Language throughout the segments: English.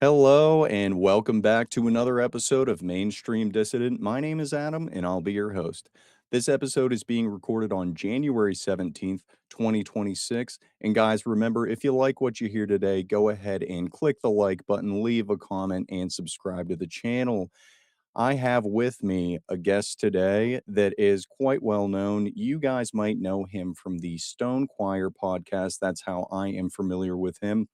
Hello, and welcome back to another episode of Mainstream Dissident. My name is Adam, and I'll be your host. This episode is being recorded on January 17th, 2026. And guys, remember, if you like what you hear today, go ahead and click the like button, leave a comment, and subscribe to the channel. I have with me a guest today that is quite well known. You guys might know him from the Stone Choir podcast. That's how I am familiar with him.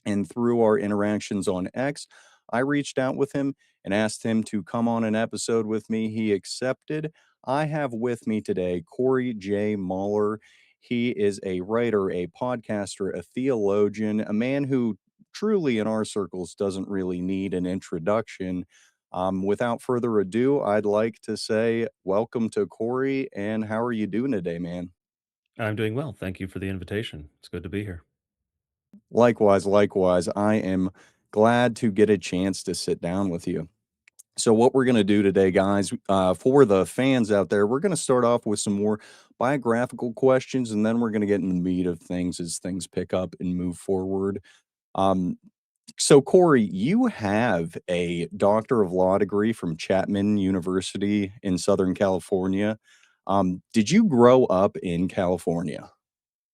And through our interactions on X, I reached out with him and asked him to come on an episode with me. He accepted. I have with me today Corey J. Mahler. He is a writer, a podcaster, a theologian, a man who truly in our circles doesn't really need an introduction. Without further ado, I'd like to say welcome to Corey. And how are you doing today, man? I'm doing well. Thank you for the invitation. It's good to be here. Likewise, likewise. I am glad to get a chance to sit down with you. So, what we're going to do today, guys, for the fans out there, we're going to start off with some more biographical questions, and then we're going to get in the meat of things as things pick up and move forward. Um, so, Corey, you have a Doctor of Law degree from Chapman University in Southern California. Did you grow up in California?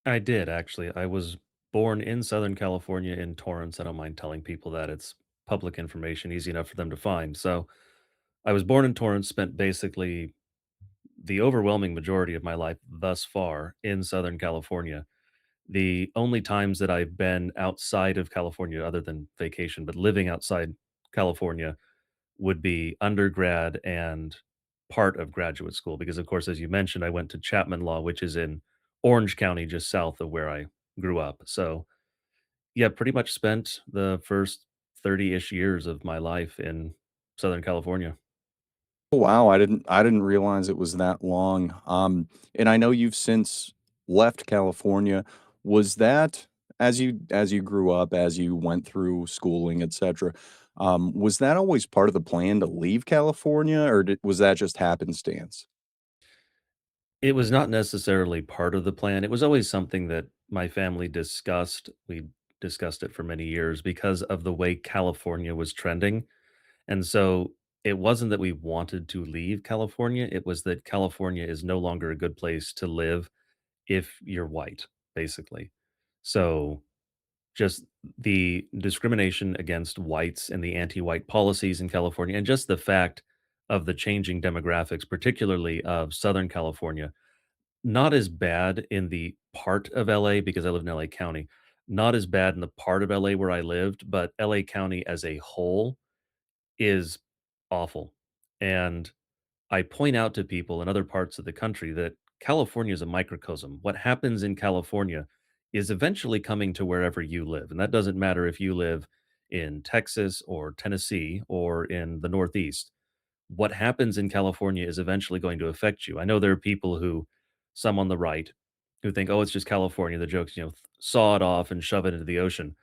I did actually. I was born in Southern California in Torrance. I don't mind telling people that it's public information, easy enough for them to find. So I was born in Torrance, spent basically the overwhelming majority of my life thus far in Southern California. The only times that I've been outside of California, other than vacation, but living outside California, would be undergrad and part of graduate school because, of course, as you mentioned, I went to Chapman Law, which is in Orange County, just south of where I grew up. So, yeah, pretty much spent the first 30-ish years of my life in Southern California. Oh, wow, I didn't realize it was that long. And I know you've since left California. Was that as you grew up, as you went through schooling, etcetera, was that always part of the plan to leave California, or was that just happenstance? It was not necessarily part of the plan. It was always something that my family discussed. We discussed it for many years because of the way California was trending. And so it wasn't that we wanted to leave California, it was that California is no longer a good place to live if you're white, basically. So just the discrimination against whites and the anti-white policies in California, and just the fact of the changing demographics, particularly of Southern California, not as bad in the part of LA because I live in LA County, not as bad in the part of LA where I lived, but LA County as a whole is awful. And I point out to people in other parts of the country that California is a microcosm. What happens in California is eventually coming to wherever you live. And that doesn't matter if you live in Texas or Tennessee or in the Northeast. What happens in California is eventually going to affect you. I know there are people who, some on the right, who think, oh, it's just California. The joke's, saw it off and shove it into the ocean.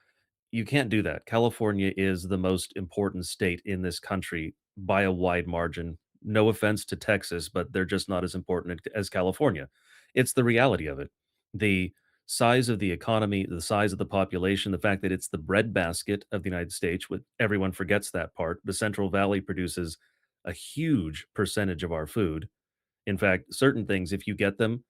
You can't do that. California is the most important state in this country by a wide margin. No offense to Texas, but they're just not as important as California. It's the reality of it. The size of the economy, the size of the population, the fact that it's the breadbasket of the United States, with everyone forgets that part. The Central Valley produces a huge percentage of our food. In fact, certain things, if you get them,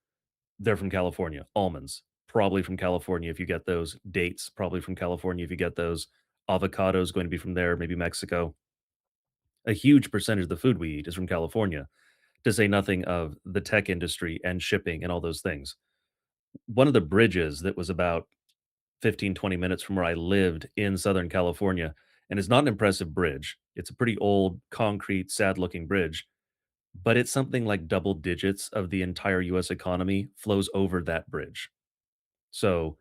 they're from California. Almonds, probably from California if you get those. Dates, probably from California if you get those. Avocados going to be from there, maybe Mexico. A huge percentage of the food we eat is from California, to say nothing of the tech industry and shipping and all those things. One of the bridges that was about 15, 20 minutes from where I lived in Southern California, and it's not an impressive bridge. It's a pretty old, concrete, sad looking bridge, but it's something like double digits of the entire US economy flows over that bridge. So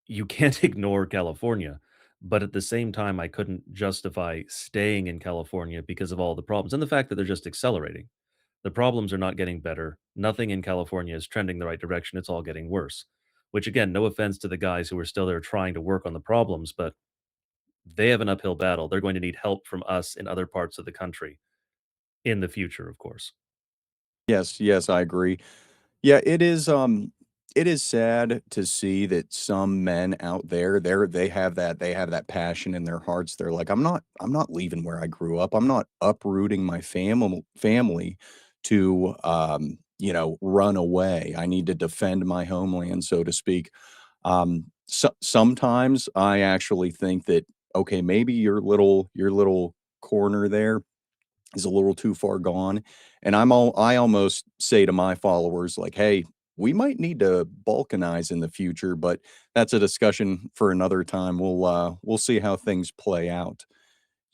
you can't ignore California. But at the same time, I couldn't justify staying in California because of all the problems and the fact that they're just accelerating. The problems are not getting better. Nothing in California is trending the right direction. It's all getting worse. Which, again, no offense to the guys who are still there trying to work on the problems, but they have an uphill battle. They're going to need help from us in other parts of the country in the future, of course. Yes, yes, I agree. Yeah, it is. It is sad to see that some men out there, they have that passion in their hearts. They're like, I'm not leaving where I grew up. I'm not uprooting my family to run away. I need to defend my homeland, so to speak. Sometimes I actually think that, okay, maybe your little corner there is a little too far gone. And I almost say to my followers, like, hey, we might need to balkanize in the future, but that's a discussion for another time. We'll see how things play out.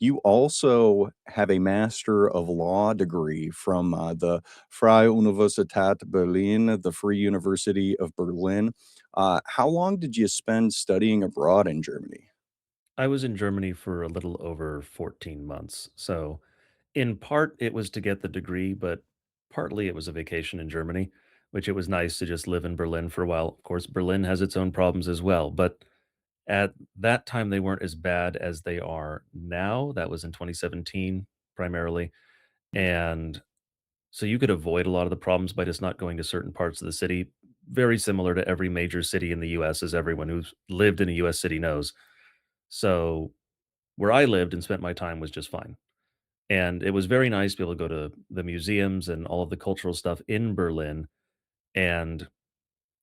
You also have a Master of Law degree from the Freie Universität Berlin, the Free University of Berlin. How long did you spend studying abroad in Germany? I was in Germany for a little over 14 months. So, in part, it was to get the degree, but partly it was a vacation in Germany, which it was nice to just live in Berlin for a while. Of course, Berlin has its own problems as well, but at that time, they weren't as bad as they are now. That was in 2017 primarily. And so you could avoid a lot of the problems by just not going to certain parts of the city. Very similar to every major city in the US, as everyone who's lived in a US city knows. So where I lived and spent my time was just fine. And it was very nice to be able to go to the museums and all of the cultural stuff in Berlin and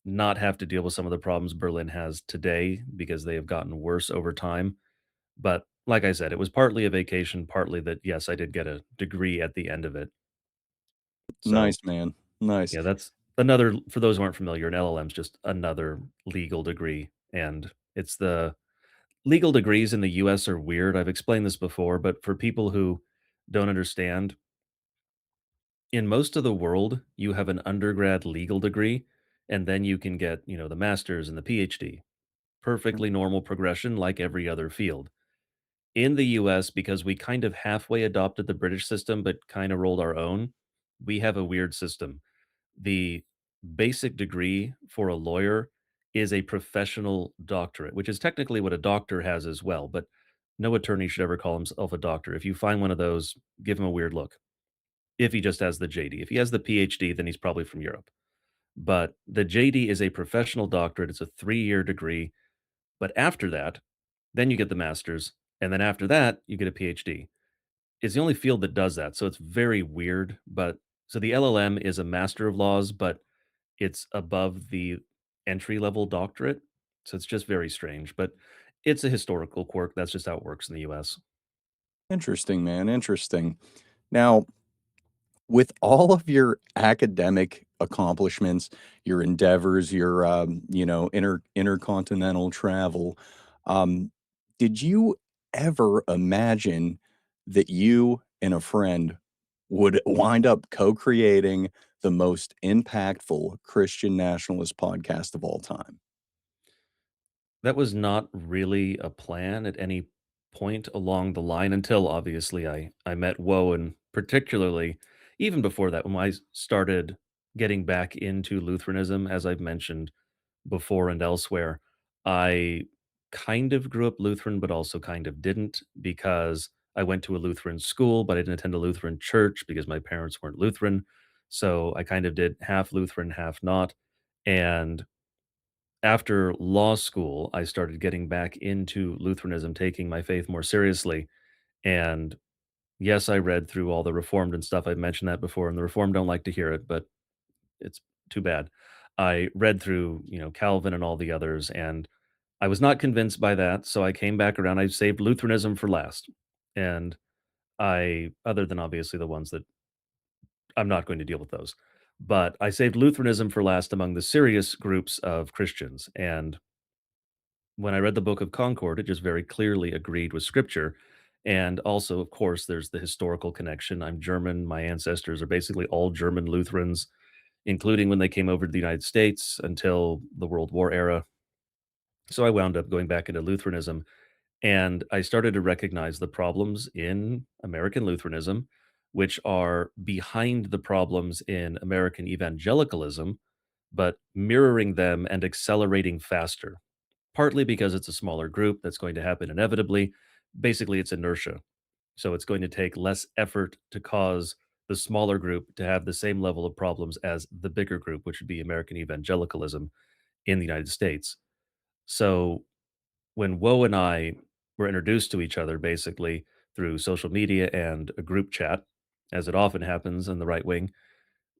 not have to deal with some of the problems Berlin has today because they have gotten worse over time. But like I said, it was partly a vacation, partly that, yes, I did get a degree at the end of it. So, Nice, man. Nice. yeah, that's another, for those who aren't familiar, an LLM is just another legal degree. And it's the legal degrees in the US are weird. I've explained this before, but for people who don't understand, in most of the world, you have an undergrad legal degree, and then you can get, the master's and the PhD. Perfectly normal progression like every other field. In the US, because we kind of halfway adopted the British system, but kind of rolled our own, we have a weird system. The basic degree for a lawyer is a professional doctorate, which is technically what a doctor has as well, but no attorney should ever call himself a doctor. If you find one of those, give him a weird look. If he just has the JD. If he has the PhD, then he's probably from Europe. But the JD is a professional doctorate. It's a 3-year degree. But after that, then you get the master's. And then after that, you get a PhD. It's the only field that does that. So it's very weird. But so the LLM is a master of laws, but it's above the entry level doctorate. So it's just very strange. But it's a historical quirk. That's just how it works in the US. Interesting, man. Interesting. Now, with all of your academic accomplishments, your endeavors, your intercontinental travel, um, did you ever imagine that you and a friend would wind up co-creating the most impactful Christian nationalist podcast of all time? That was not really a plan at any point along the line until obviously I met Woe, and particularly even before that when I started getting back into Lutheranism, as I've mentioned before and elsewhere. I kind of grew up Lutheran, but also kind of didn't because I went to a Lutheran school, but I didn't attend a Lutheran church because my parents weren't Lutheran. So I kind of did half Lutheran, half not. And after law school, I started getting back into Lutheranism, taking my faith more seriously. And yes, I read through all the Reformed and stuff. I've mentioned that before, and the Reformed don't like to hear it, but it's too bad. I read through, Calvin and all the others, and I was not convinced by that. So I came back around. I saved Lutheranism for last. And other than obviously the ones that I'm not going to deal with those, but I saved Lutheranism for last among the serious groups of Christians. And when I read the Book of Concord, it just very clearly agreed with Scripture. And also, of course, there's the historical connection. I'm German. My ancestors are basically all German Lutherans, including when they came over to the United States until the World War era. So I wound up going back into Lutheranism, and I started to recognize the problems in American Lutheranism, which are behind the problems in American evangelicalism, but mirroring them and accelerating faster. Partly because it's a smaller group that's going to happen inevitably. Basically, it's inertia. So it's going to take less effort to cause the smaller group to have the same level of problems as the bigger group, which would be American evangelicalism. in the United States. So when Woe and I were introduced to each other basically through social media and a group chat, as it often happens in the right wing,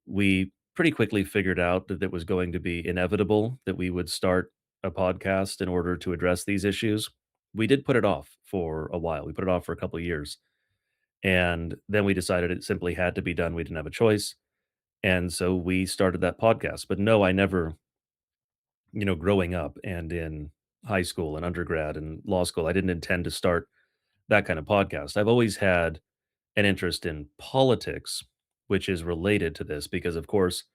we pretty quickly figured out that it was going to be inevitable that we would start a podcast in order to address these issues. We did put it off for a while. We put it off for a couple of years. And then we decided it simply had to be done. We didn't have a choice. And so we started that podcast. But no, I never, growing up and in high school and undergrad and law school, I didn't intend to start that kind of podcast. I've always had an interest in politics, which is related to this because, of course,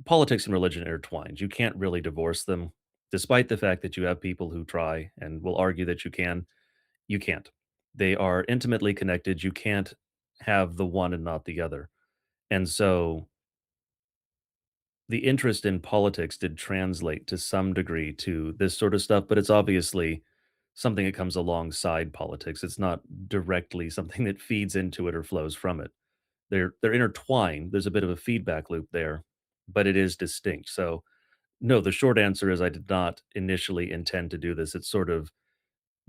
politics and religion are intertwined. You can't really divorce them. Despite the fact that you have people who try and will argue that you can't. They are intimately connected. You can't have the one and not the other. And so the interest in politics did translate to some degree to this sort of stuff, but it's obviously something that comes alongside politics. It's not directly something that feeds into it or flows from it. They're intertwined. There's a bit of a feedback loop there, but it is distinct. So no, the short answer is I did not initially intend to do this. It sort of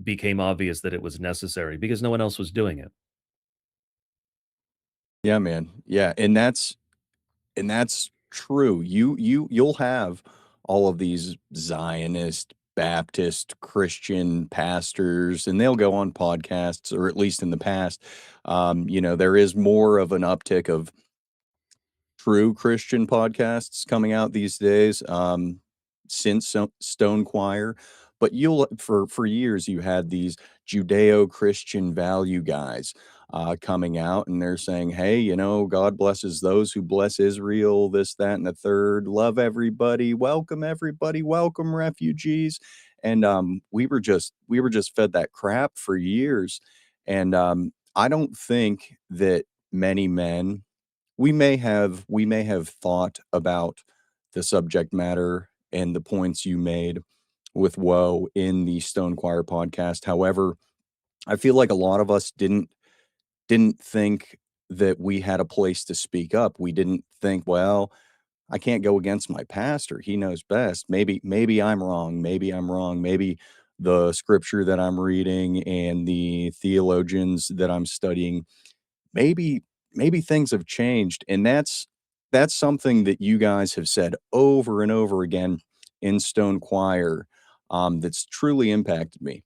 became obvious that it was necessary because no one else was doing it. Yeah, man. Yeah, and that's true. You'll have all of these Zionist, Baptist, Christian pastors, and they'll go on podcasts, or at least in the past, there is more of an uptick of true Christian podcasts coming out these days, since Stone Choir. But you'll for years you had these Judeo-Christian value guys coming out, and they're saying, "Hey, God blesses those who bless Israel. This, that, and the third. Love everybody. Welcome refugees." And we were just fed that crap for years, and I don't think that many men we may have thought about the subject matter and the points you made with woe in the Stone Choir podcast. However, I feel like a lot of us didn't think that we had a place to speak up. We didn't think, well, I can't go against my pastor. He knows best. Maybe I'm wrong. Maybe I'm wrong. Maybe the scripture that I'm reading and the theologians that I'm studying, maybe things have changed, and that's something that you guys have said over and over again in Stone Choir, that's truly impacted me.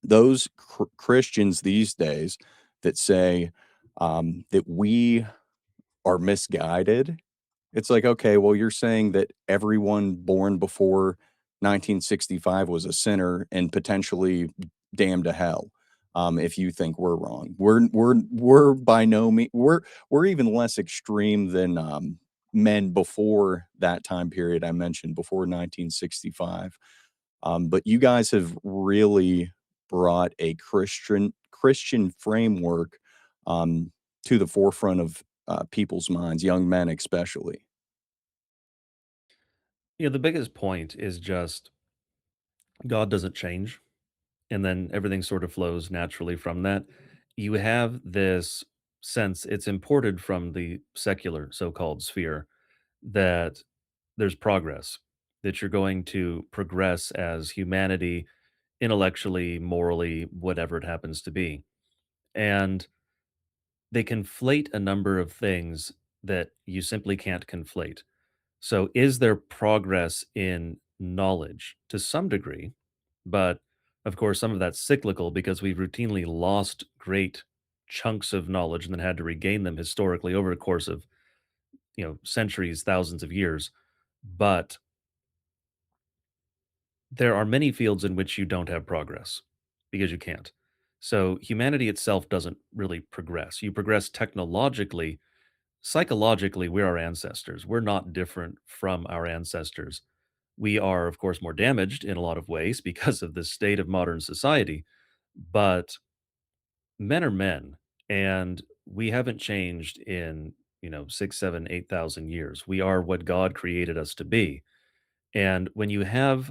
Those Christians these days that say, that we are misguided. It's like, okay, well, you're saying that everyone born before 1965 was a sinner and potentially damned to hell. If you think we're wrong, we're by no means we're even less extreme than men before that time period I mentioned before 1965. But you guys have really brought a Christian framework um, to the forefront of people's minds, young men especially. The biggest point is just God doesn't change, and then everything sort of flows naturally from that. You have this sense, it's imported from the secular so called sphere, that there's progress, that you're going to progress as humanity intellectually, morally, whatever it happens to be. And they conflate a number of things that you simply can't conflate. So, is there progress in knowledge to some degree? But of course, some of that's cyclical because we've routinely lost great chunks of knowledge and then had to regain them historically over the course of, centuries, thousands of years. But there are many fields in which you don't have progress because you can't. So humanity itself doesn't really progress. You progress technologically. Psychologically, we're our ancestors. We're not different from our ancestors. We are, of course, more damaged in a lot of ways because of the state of modern society, but men are men, and we haven't changed in, 6, 7, 8,000 years. We are what God created us to be. And when you have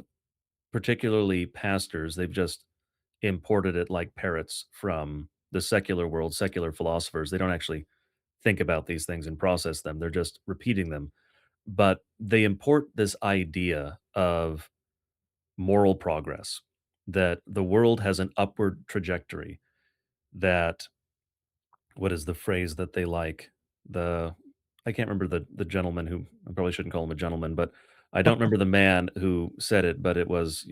particularly pastors, they've just imported it like parrots from the secular world, secular philosophers. They don't actually think about these things and process them. They're just repeating them. but they import this idea of moral progress, that the world has an upward trajectory, that what is the phrase that they like? The I can't remember the gentleman who I probably shouldn't call him a gentleman, but I don't remember the man who said it, but it was,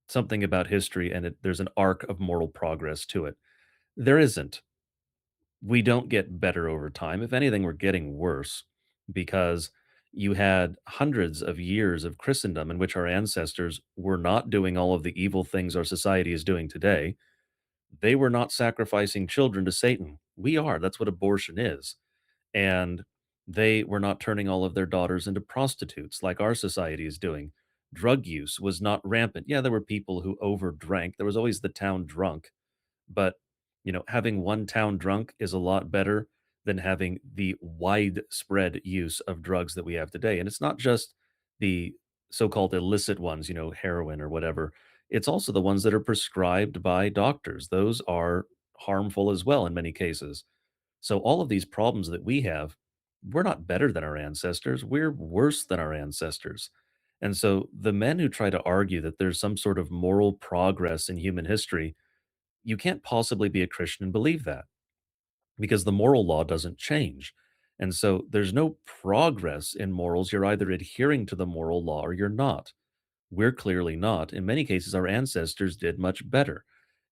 something about history and there's an arc of moral progress to it. There isn't. We don't get better over time. If anything, we're getting worse because you had hundreds of years of Christendom in which our ancestors were not doing all of the evil things our society is doing today. They were not sacrificing children to Satan. We are. That's what abortion is. And they were not turning all of their daughters into prostitutes like our society is doing. Drug use was not rampant. Yeah, there were people who overdrank. There was always the town drunk, but, having one town drunk is a lot better than having the widespread use of drugs that we have today. And it's not just the so-called illicit ones, heroin or whatever. It's also the ones that are prescribed by doctors. Those are harmful as well in many cases. So all of these problems that we have, we're not better than our ancestors. We're worse than our ancestors. And so the men who try to argue that there's some sort of moral progress in human history, you can't possibly be a Christian and believe that because the moral law doesn't change. And so there's no progress in morals. You're either adhering to the moral law or you're not. We're clearly not. In many cases, our ancestors did much better.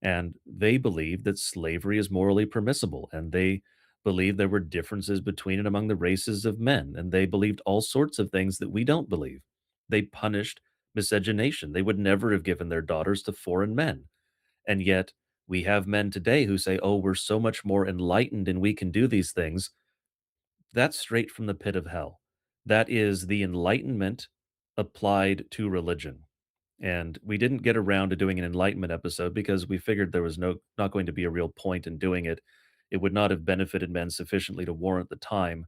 And they believed that slavery is morally permissible. And they believed there were differences between and among the races of men. And they believed all sorts of things that we don't believe. They punished miscegenation. They would never have given their daughters to foreign men. And yet, we have men today who say, oh, we're so much more enlightened and we can do these things. That's straight from the pit of hell. That is the Enlightenment applied to religion. And we didn't get around to doing an enlightenment episode because we figured there was not going to be a real point in doing it. It would not have benefited men sufficiently to warrant the time,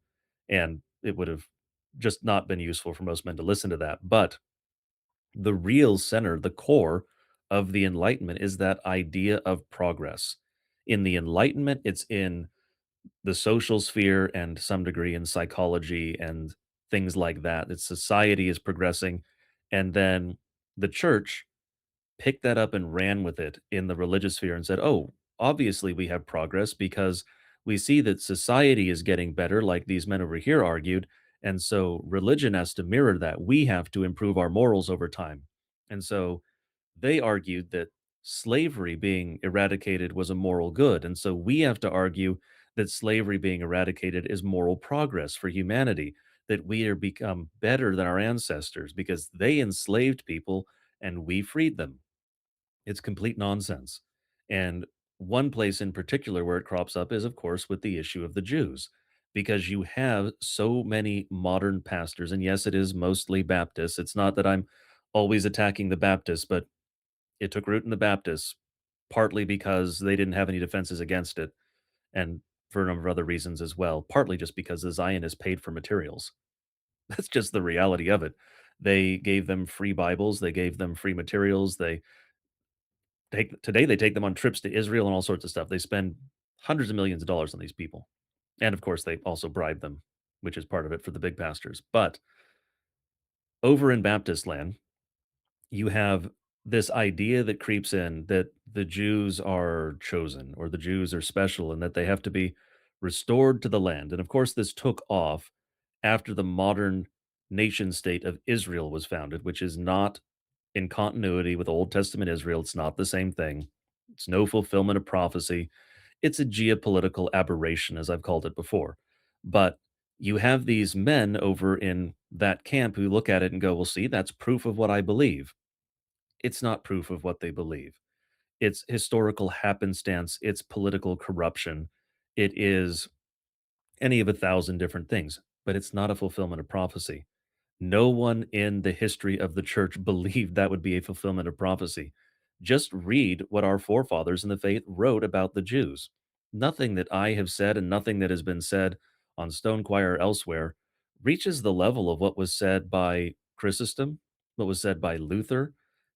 and it would have just not been useful for most men to listen to that. But the real center, the core of the Enlightenment is that idea of progress. In the Enlightenment, it's in the social sphere and to some degree in psychology and things like that. That society is progressing. And then the church picked that up and ran with it in the religious sphere and said, oh, obviously we have progress because we see that society is getting better, like these men over here argued. And so religion has to mirror that. We have to improve our morals over time. And so they argued that slavery being eradicated was a moral good. And so we have to argue that slavery being eradicated is moral progress for humanity, that we are become better than our ancestors because they enslaved people and we freed them. It's complete nonsense. And one place in particular where it crops up is, of course, with the issue of the Jews, because you have so many modern pastors. And yes, it is mostly Baptists. It's not that I'm always attacking the Baptists, but it took root in the Baptists, partly because they didn't have any defenses against it, and for a number of other reasons as well, partly just because the Zionists paid for materials. That's just the reality of it. They gave them free Bibles, they gave them free materials, they take them on trips to Israel and all sorts of stuff. They spend hundreds of millions of dollars on these people. And of course, they also bribe them, which is part of it for the big pastors. But over in Baptist land, you have this idea that creeps in that the Jews are chosen or the Jews are special and that they have to be restored to the land. And of course, this took off after the modern nation state of Israel was founded, which is not in continuity with Old Testament Israel. It's not the same thing. It's no fulfillment of prophecy. It's a geopolitical aberration, as I've called it before. But you have these men over in that camp who look at it and go, well, see, that's proof of what I believe. It's not proof of what they believe. It's historical happenstance, it's political corruption, it is any of a thousand different things, but it's not a fulfillment of prophecy. No one in the history of the church believed that would be a fulfillment of prophecy. Just read what our forefathers in the faith wrote about the Jews. Nothing that I have said and nothing that has been said on Stone Choir or elsewhere reaches the level of what was said by Chrysostom, what was said by Luther,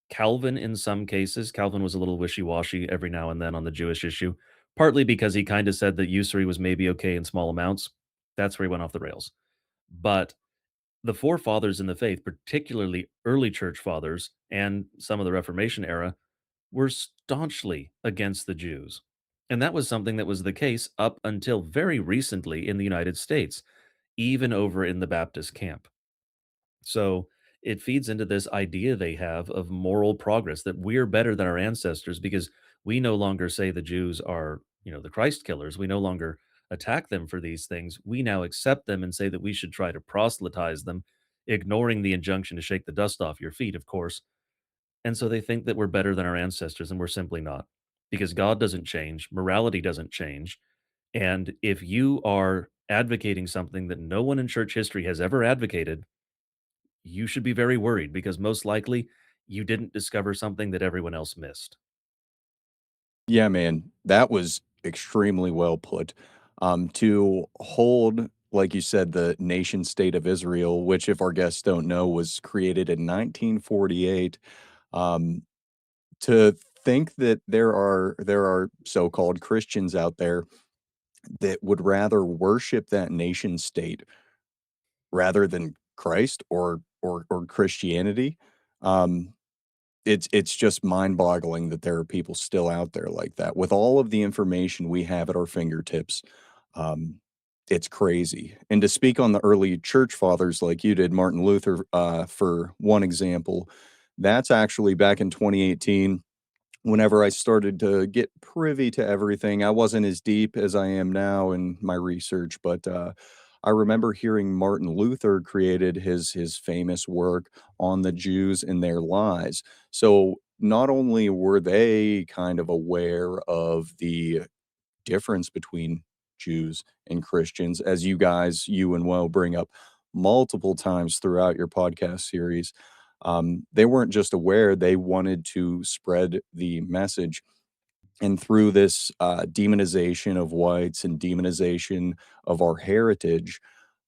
Calvin in some cases. Calvin was a little wishy washy every now and then on the Jewish issue, partly because he kind of said that usury was maybe okay in small amounts. That's where he went off the rails. But The forefathers in the faith, particularly early church fathers and some of the Reformation era, were staunchly against the Jews. And that was something that was the case up until very recently in the United States, even over in the Baptist camp. So it feeds into this idea they have of moral progress, that we're better than our ancestors because we no longer say the Jews are, the Christ killers. We no longer attack them for these things. We now accept them and say that we should try to proselytize them, ignoring the injunction to shake the dust off your feet, of course. And so they think that we're better than our ancestors, and we're simply not, because God doesn't change, morality doesn't change. And if you are advocating something that no one in church history has ever advocated, you should be very worried because most likely you didn't discover something that everyone else missed. Yeah, man, that was extremely well put. To hold, like you said, the nation state of Israel, which, if our guests don't know, was created in 1948. Um, to think that there are so-called Christians out there that would rather worship that nation state rather than Christ or Christianity. Um, it's just mind-boggling that there are people still out there like that. With all of the information we have at our fingertips, um, it's crazy. And to speak on the early church fathers like you did, Martin Luther, for one example, that's actually back in 2018 whenever I started to get privy to everything. I wasn't as deep as I am now in my research, but I remember hearing Martin Luther created his famous work on the Jews and their lies. So not only were they kind of aware of the difference between Jews and Christians, as you and Will bring up multiple times throughout your podcast series. They weren't just aware, they wanted to spread the message. And through this demonization of whites and demonization of our heritage,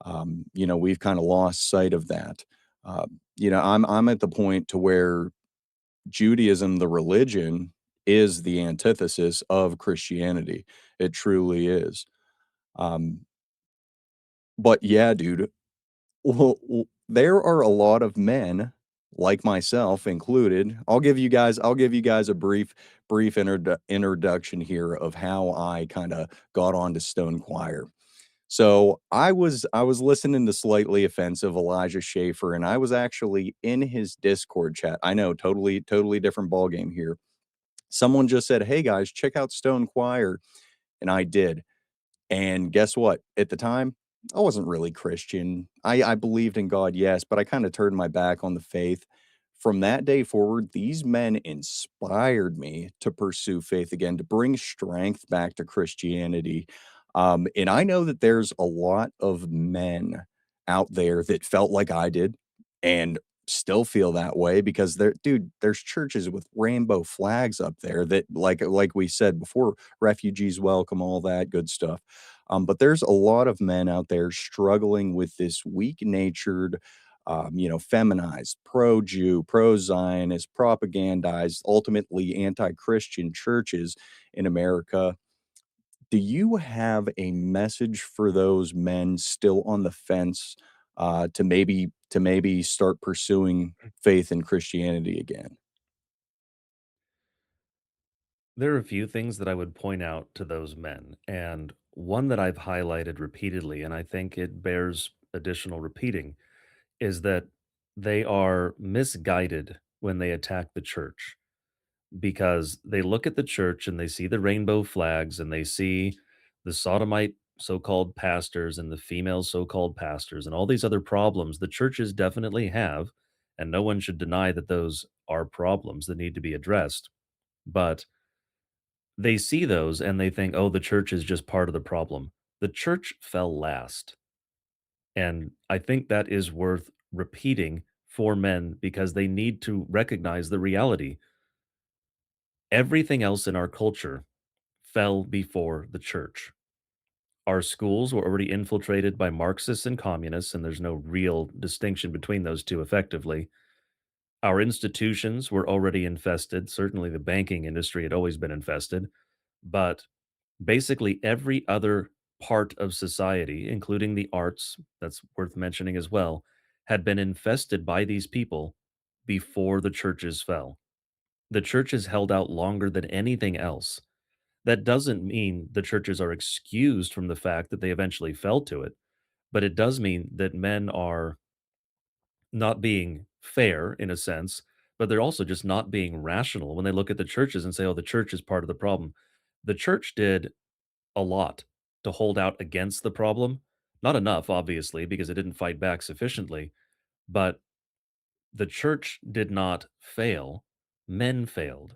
we've kind of lost sight of that. I'm at the point to where Judaism, the religion, is the antithesis of Christianity. It truly is. Um, but yeah, dude, there are a lot of men, like myself included. I'll give you guys a brief introduction here of how I kinda got onto Stone Choir. So, I was listening to Slightly Offensive, Elijah Schaffer, and I was actually in his Discord chat. I know, totally different ballgame here. Someone just said, "Hey, guys, check out Stone Choir," and I did. And guess what? At the time, I wasn't really Christian. I believed in God, yes, but I kinda turned my back on the faith. From that day forward, these men inspired me to pursue faith again, to bring strength back to Christianity. And I know that there's a lot of men out there that felt like I did and still feel that way because there's churches with rainbow flags up there that like we said before, refugees welcome, all that good stuff. But there's a lot of men out there struggling with this weak-natured, feminized, pro-Jew, pro-Zionist, propagandized, ultimately anti-Christian churches in America. Do you have a message for those men still on the fence, to maybe start pursuing faith in Christianity again? There are a few things that I would point out to those men, and one that I've highlighted repeatedly, and I think it bears additional repeating, is that they are misguided when they attack the church because they look at the church and they see the rainbow flags and they see the sodomite so-called pastors and the female so-called pastors and all these other problems the churches definitely have, and no one should deny that those are problems that need to be addressed. But they see those and they think, oh, the church is just part of the problem. The church fell last. And I think that is worth repeating for men because they need to recognize the reality. Everything else in our culture fell before the church. Our schools were already infiltrated by Marxists and communists, and there's no real distinction between those two effectively. Our institutions were already infested. Certainly, the banking industry had always been infested, but basically every other part of society, including the arts, that's worth mentioning as well, had been infested by these people before the churches fell. The churches held out longer than anything else. That doesn't mean the churches are excused from the fact that they eventually fell to it, but it does mean that men are not being fair in a sense, but they're also just not being rational when they look at the churches and say, oh, the church is part of the problem. The church did a lot to hold out against the problem. Not enough, obviously, because it didn't fight back sufficiently, but the church did not fail. Men failed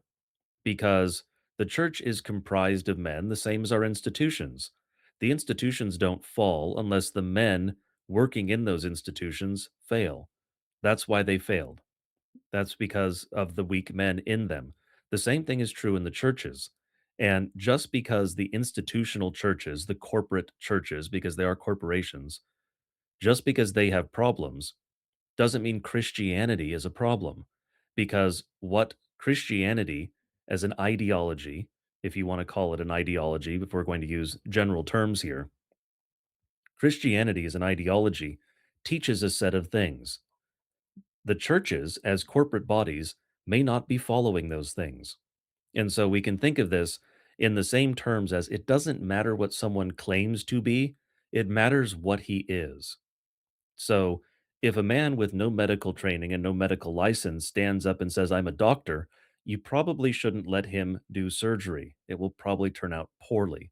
because the church is comprised of men, the same as our institutions. The institutions don't fall unless the men working in those institutions fail. That's why they failed. That's because of the weak men in them. The same thing is true in the churches. And just because the institutional churches, the corporate churches, because they are corporations, just because they have problems doesn't mean Christianity is a problem. Because what Christianity as an ideology, if you want to call it an ideology, if we're going to use general terms here, Christianity as an ideology teaches a set of things. The churches, as corporate bodies, may not be following those things. And so we can think of this in the same terms as it doesn't matter what someone claims to be, it matters what he is. So if a man with no medical training and no medical license stands up and says, I'm a doctor, you probably shouldn't let him do surgery. It will probably turn out poorly.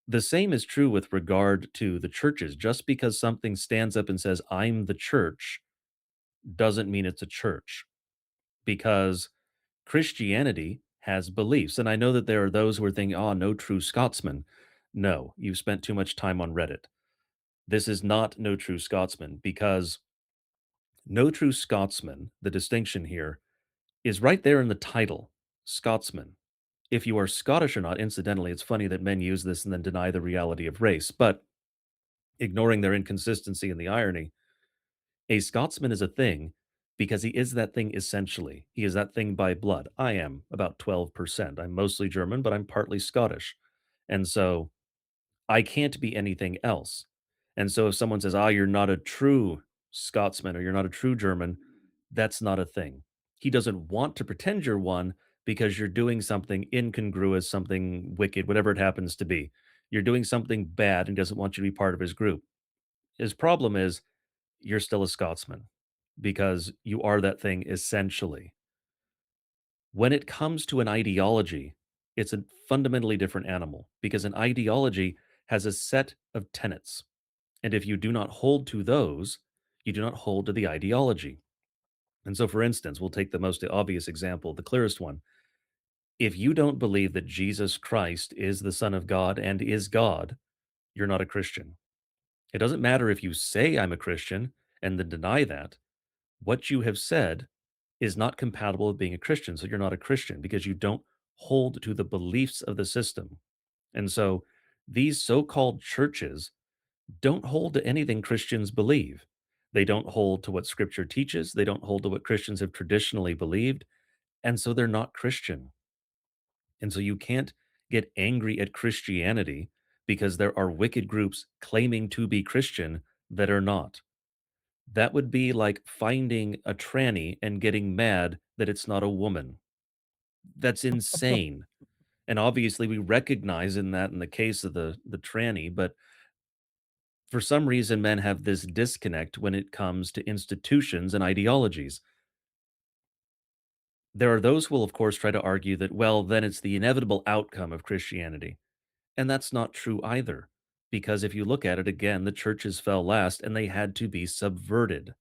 The same is true with regard to the churches. Just because something stands up and says, I'm the church, doesn't mean it's a church because Christianity has beliefs. And I know that there are those who are thinking, oh, no true Scotsman. No, you've spent too much time on Reddit. This is not No True Scotsman because No True Scotsman, the distinction here, is right there in the title Scotsman. If you are Scottish or not, incidentally, it's funny that men use this and then deny the reality of race, but ignoring their inconsistency and the irony, a Scotsman is a thing because he is that thing essentially. He is that thing by blood. I am about 12%. I'm mostly German, but I'm partly Scottish. And so I can't be anything else. And so if someone says, ah, you're not a true Scotsman or you're not a true German, that's not a thing. He doesn't want to pretend you're one because you're doing something incongruous, something wicked, whatever it happens to be. You're doing something bad and doesn't want you to be part of his group. His problem is you're still a Scotsman because you are that thing essentially. When it comes to an ideology, it's a fundamentally different animal because an ideology has a set of tenets. And if you do not hold to those, you do not hold to the ideology. And so, for instance, we'll take the most obvious example, the clearest one. If you don't believe that Jesus Christ is the Son of God and is God, you're not a Christian. It doesn't matter if you say I'm a Christian and then deny that. What you have said is not compatible with being a Christian. So you're not a Christian because you don't hold to the beliefs of the system. And so these so called churches don't hold to anything Christians believe. They don't hold to what scripture teaches. They don't hold to what Christians have traditionally believed. And so they're not Christian. And so you can't get angry at Christianity because there are wicked groups claiming to be Christian that are not. That would be like finding a tranny and getting mad that it's not a woman. That's insane. And obviously we recognize in that in the case of the tranny, but for some reason men have this disconnect when it comes to institutions and ideologies. There are those who will of course try to argue that well then it's the inevitable outcome of Christianity. And that's not true either. Because if you look at it again, the churches fell last and they had to be subverted.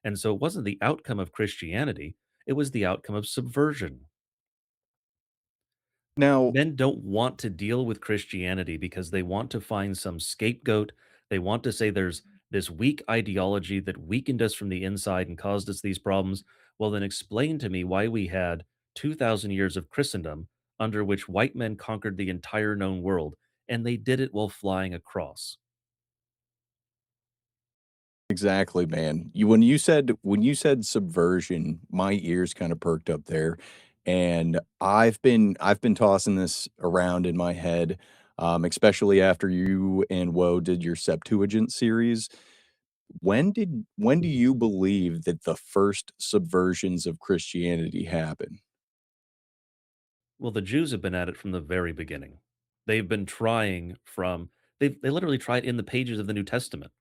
And so it wasn't the outcome of Christianity, it was the outcome of subversion. Now, Men don't want to deal with Christianity because they want to find some scapegoat. They want to say there's this weak ideology that weakened us from the inside and caused us these problems. Well, then explain to me why we had 2,000 years of Christendom under which white men conquered the entire known world, and they did it while flying across. exactly, man. When you said subversion, my ears kind of perked up there, and I've been tossing this around in my head, especially after you and Woe did your Septuagint series. When do you believe that the first subversions of Christianity happen? Well, the Jews have been at it from the very beginning. They've been trying from they literally tried in the pages of the New Testament.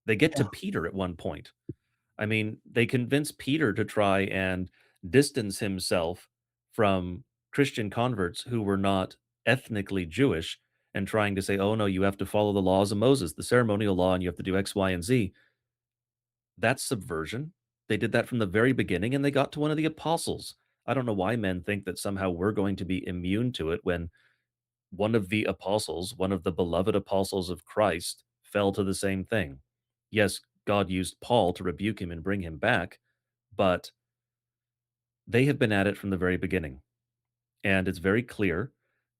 They get to Yeah. Peter at one point. I mean, they convince Peter to try and distance himself from Christian converts who were not ethnically Jewish and trying to say, "Oh no, you have to follow the laws of Moses, the ceremonial law, and you have to do X, Y, and Z." That's subversion. They did that from the very beginning and they got to one of the apostles. I don't know why men think that somehow we're going to be immune to it when one of the apostles, one of the beloved apostles of Christ, fell to the same thing. Yes, God used Paul to rebuke him and bring him back, but they have been at it from the very beginning. And it's very clear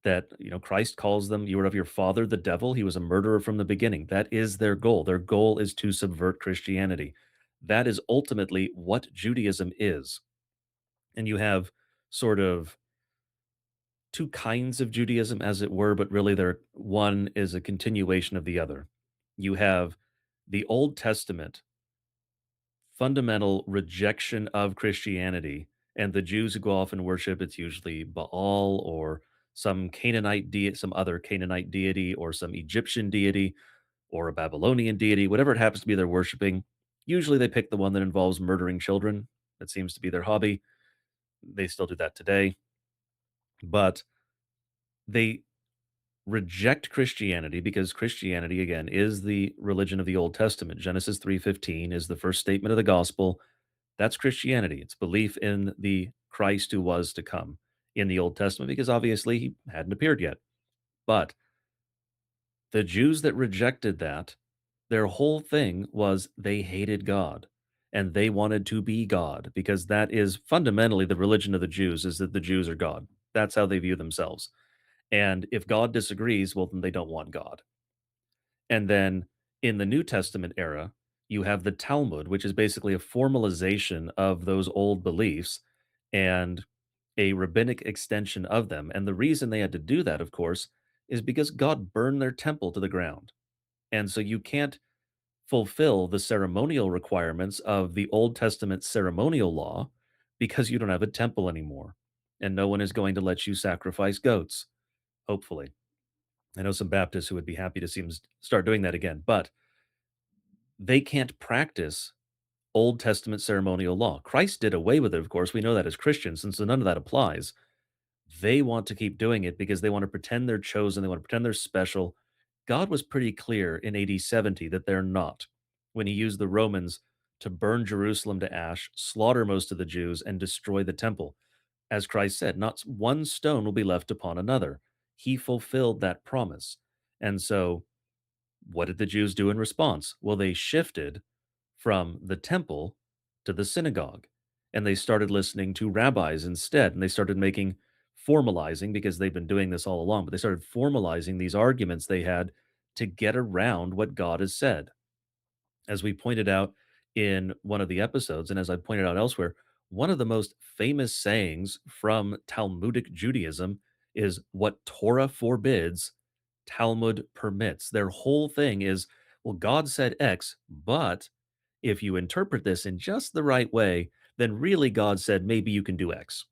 that, Christ calls them, you are of your father, the devil. He was a murderer from the beginning. That is their goal. Their goal is to subvert Christianity. That is ultimately what Judaism is. And you have sort of two kinds of Judaism, as it were, but really they're one is a continuation of the other. You have the Old Testament fundamental rejection of Christianity, and the Jews who go off and worship, it's usually Baal or some Canaanite deity, some other Canaanite deity, or some Egyptian deity, or a Babylonian deity, whatever it happens to be they're worshiping. Usually they pick the one that involves murdering children. That seems to be their hobby. They still do that today, but they reject Christianity because Christianity again is the religion of the Old Testament. Genesis 3:15 is the first statement of the gospel. That's Christianity. It's belief in the Christ who was to come in the Old Testament because obviously he hadn't appeared yet. But the Jews that rejected that, their whole thing was they hated God and they wanted to be God because that is fundamentally the religion of the Jews is that the Jews are God. That's how they view themselves. And if God disagrees, well, then they don't want God. And then in the New Testament era, you have the Talmud, which is basically a formalization of those old beliefs and a rabbinic extension of them. And the reason they had to do that, of course, is because God burned their temple to the ground. And so you can't fulfill the ceremonial requirements of the Old Testament ceremonial law because you don't have a temple anymore. And no one is going to let you sacrifice goats, hopefully. I know some Baptists who would be happy to see them start doing that again, but they can't practice Old Testament ceremonial law. Christ did away with it, of course. We know that as Christians, and so none of that applies. They want to keep doing it because they want to pretend they're chosen, they want to pretend they're special. God was pretty clear in AD 70 that they're not when he used the Romans to burn Jerusalem to ash, slaughter most of the Jews, and destroy the temple. As Christ said, not one stone will be left upon another. He fulfilled that promise. And so what did the Jews do in response? Well, they shifted from the temple to the synagogue and they started listening to rabbis instead. And they started formalizing, because they've been doing this all along, but they started formalizing these arguments they had to get around what God has said. As we pointed out in one of the episodes, and as I pointed out elsewhere, one of the most famous sayings from Talmudic Judaism is what Torah forbids, Talmud permits. Their whole thing is, well, God said X, but if you interpret this in just the right way, then really God said maybe you can do X.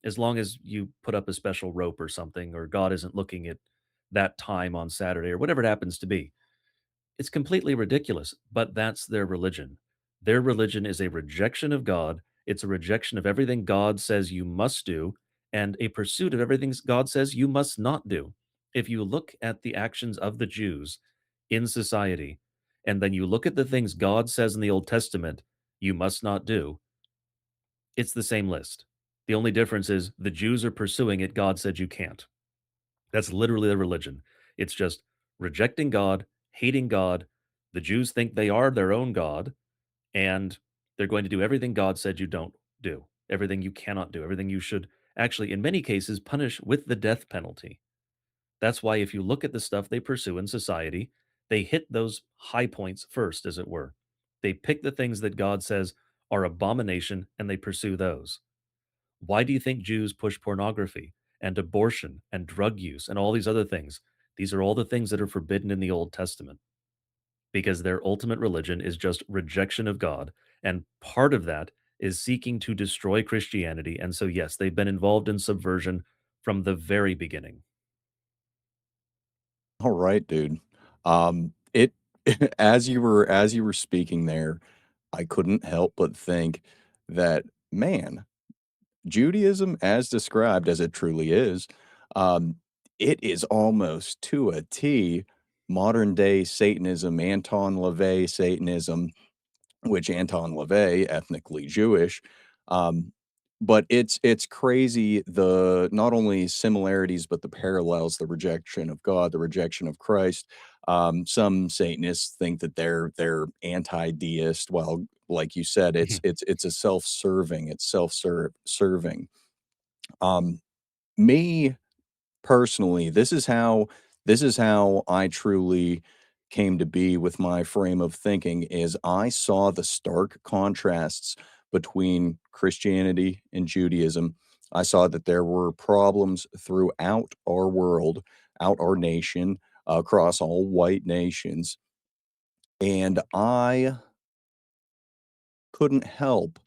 As long as you put up a special rope or something, or God isn't looking at that time on Saturday, or whatever it happens to be. It's completely ridiculous, but that's their religion. Their religion is a rejection of God. It's a rejection of everything God says you must do and a pursuit of everything God says you must not do. If you look at the actions of the Jews in society, and then you look at the things God says in the Old Testament you must not do, it's the same list. The only difference is the Jews are pursuing it, God said you can't. That's literally their religion. It's just rejecting God, hating God. The Jews think they are their own God, and they're going to do everything God said you don't do, everything you cannot do, everything you should actually, in many cases, punish with the death penalty. That's why, if you look at the stuff they pursue in society, they hit those high points first, as it were. They pick the things that God says are abomination and they pursue those. Why do you think Jews push pornography and abortion and drug use and all these other things? These are all the things that are forbidden in the Old Testament. because their ultimate religion is just rejection of God. And part of that is seeking to destroy Christianity. And so, yes, they've been involved in subversion from the very beginning. All right, dude. It as you were speaking there, I couldn't help but think that, man, Judaism, as described as it truly is, um, it is almost to a T modern day Satanism, Anton LaVey Satanism, which Anton LaVey, ethnically Jewish. Um, but it's crazy the not only similarities but the parallels, the rejection of God, the rejection of Christ. Some Satanists think that they're anti-deist. Well, like you said, it's a self-serving, it's self-serving. Um, Me personally, this is how I truly came to be with my frame of thinking is I saw the stark contrasts between Christianity and Judaism. I saw that there were problems throughout our world, out our nation, across all white nations, and I couldn't help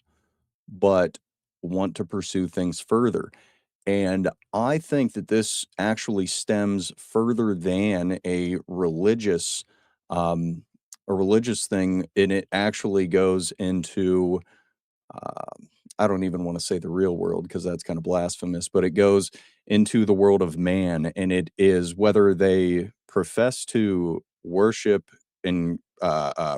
but want to pursue things further. And I think that this actually stems further than a religious thing, and it actually goes into I don't even want to say the real world because that's kind of blasphemous, but it goes into the world of man, and it is whether they profess to worship and